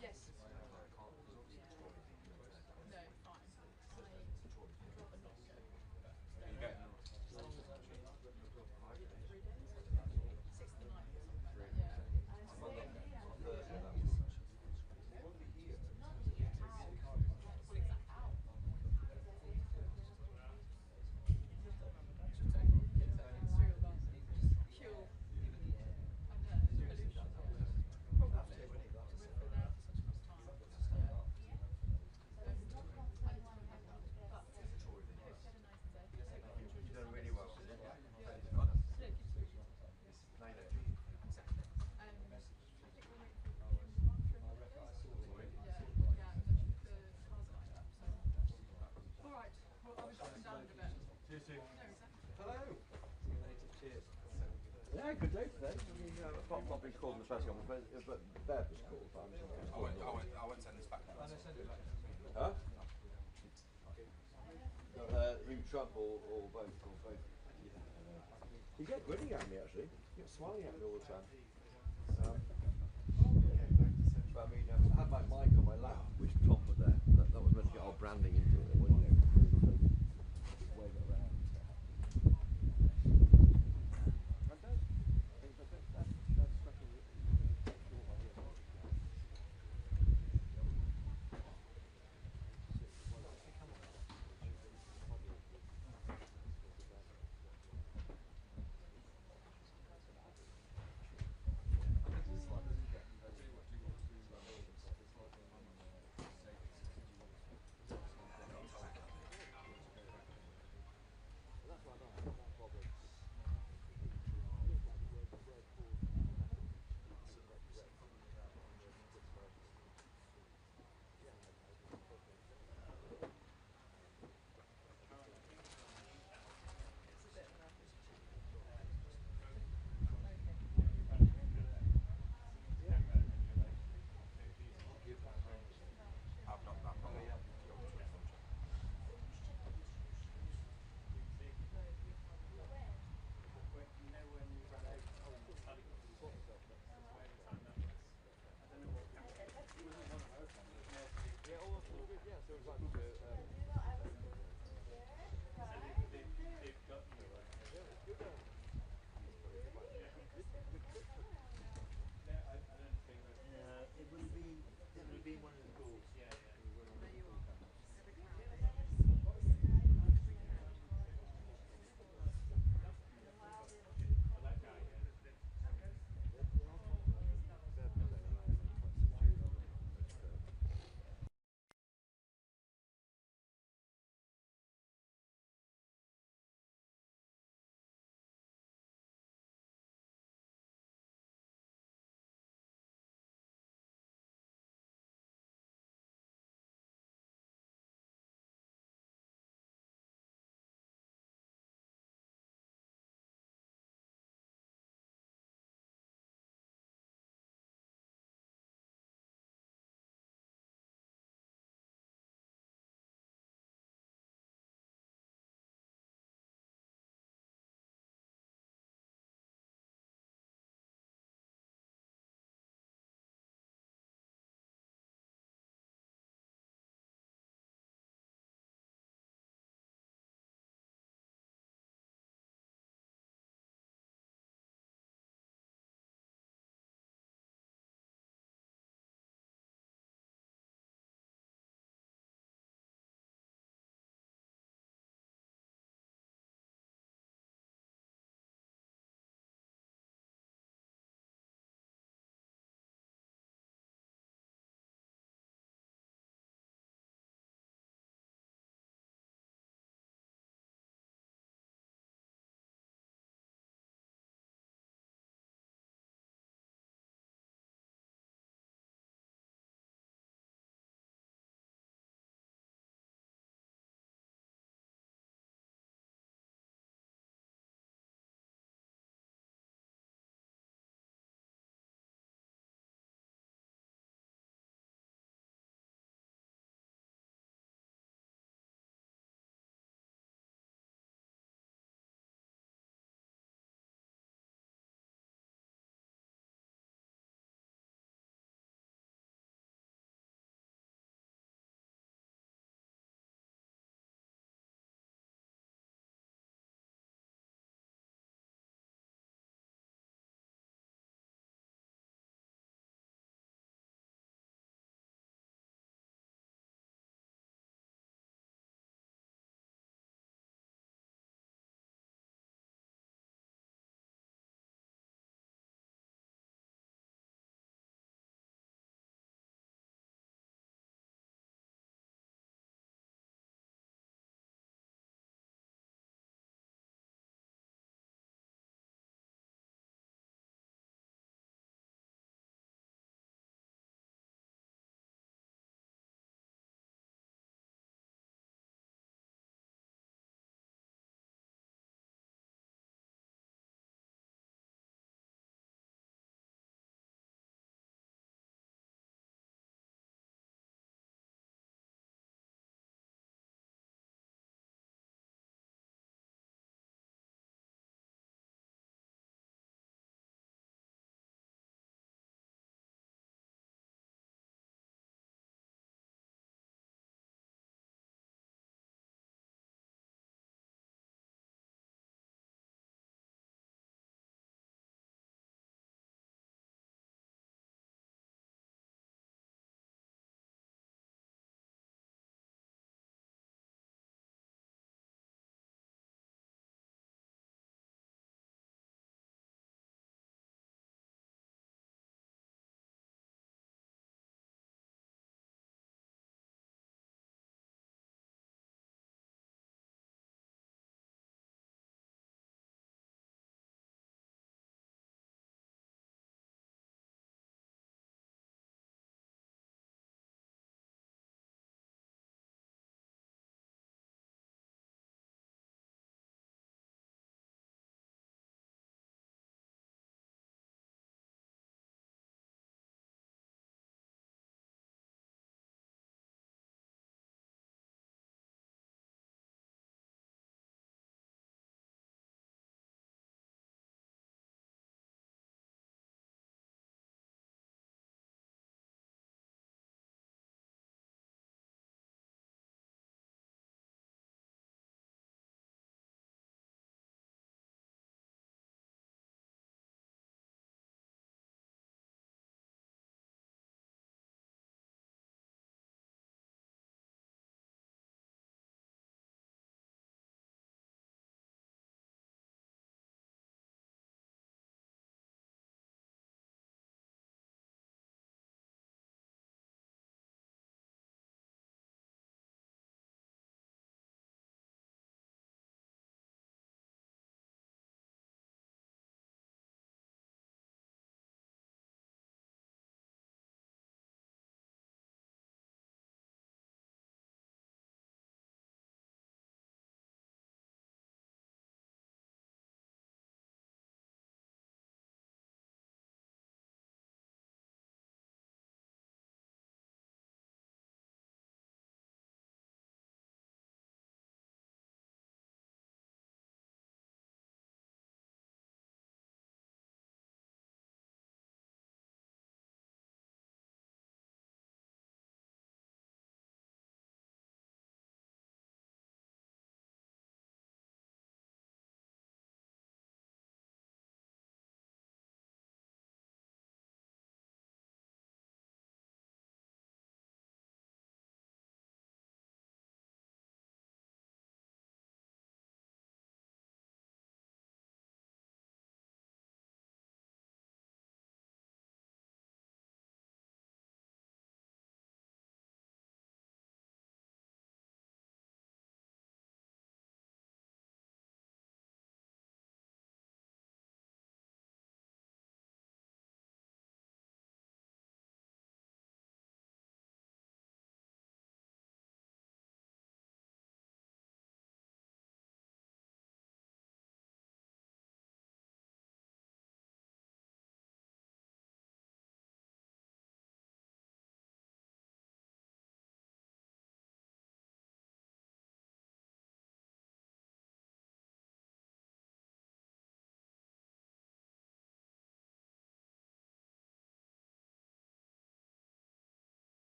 S20: yes. No, fine.
S8: You get
S14: You've done really well.
S20: Alright, well, I'll be dropping down in a bit.
S14: See you soon.
S20: No, exactly.
S14: Hello. See you later. Cheers. Yeah, good day today. I mean, apart from being called in the press conference, but Bev was called. But
S8: I won't send this back.
S14: Huh? Either Trump or both. You get grinning at me actually. You get smiling at me all the time. But I mean, I had my mic on my lap, which Tom put there. That was meant to get our branding into it, wasn't it? Wave it around.
S17: sounds like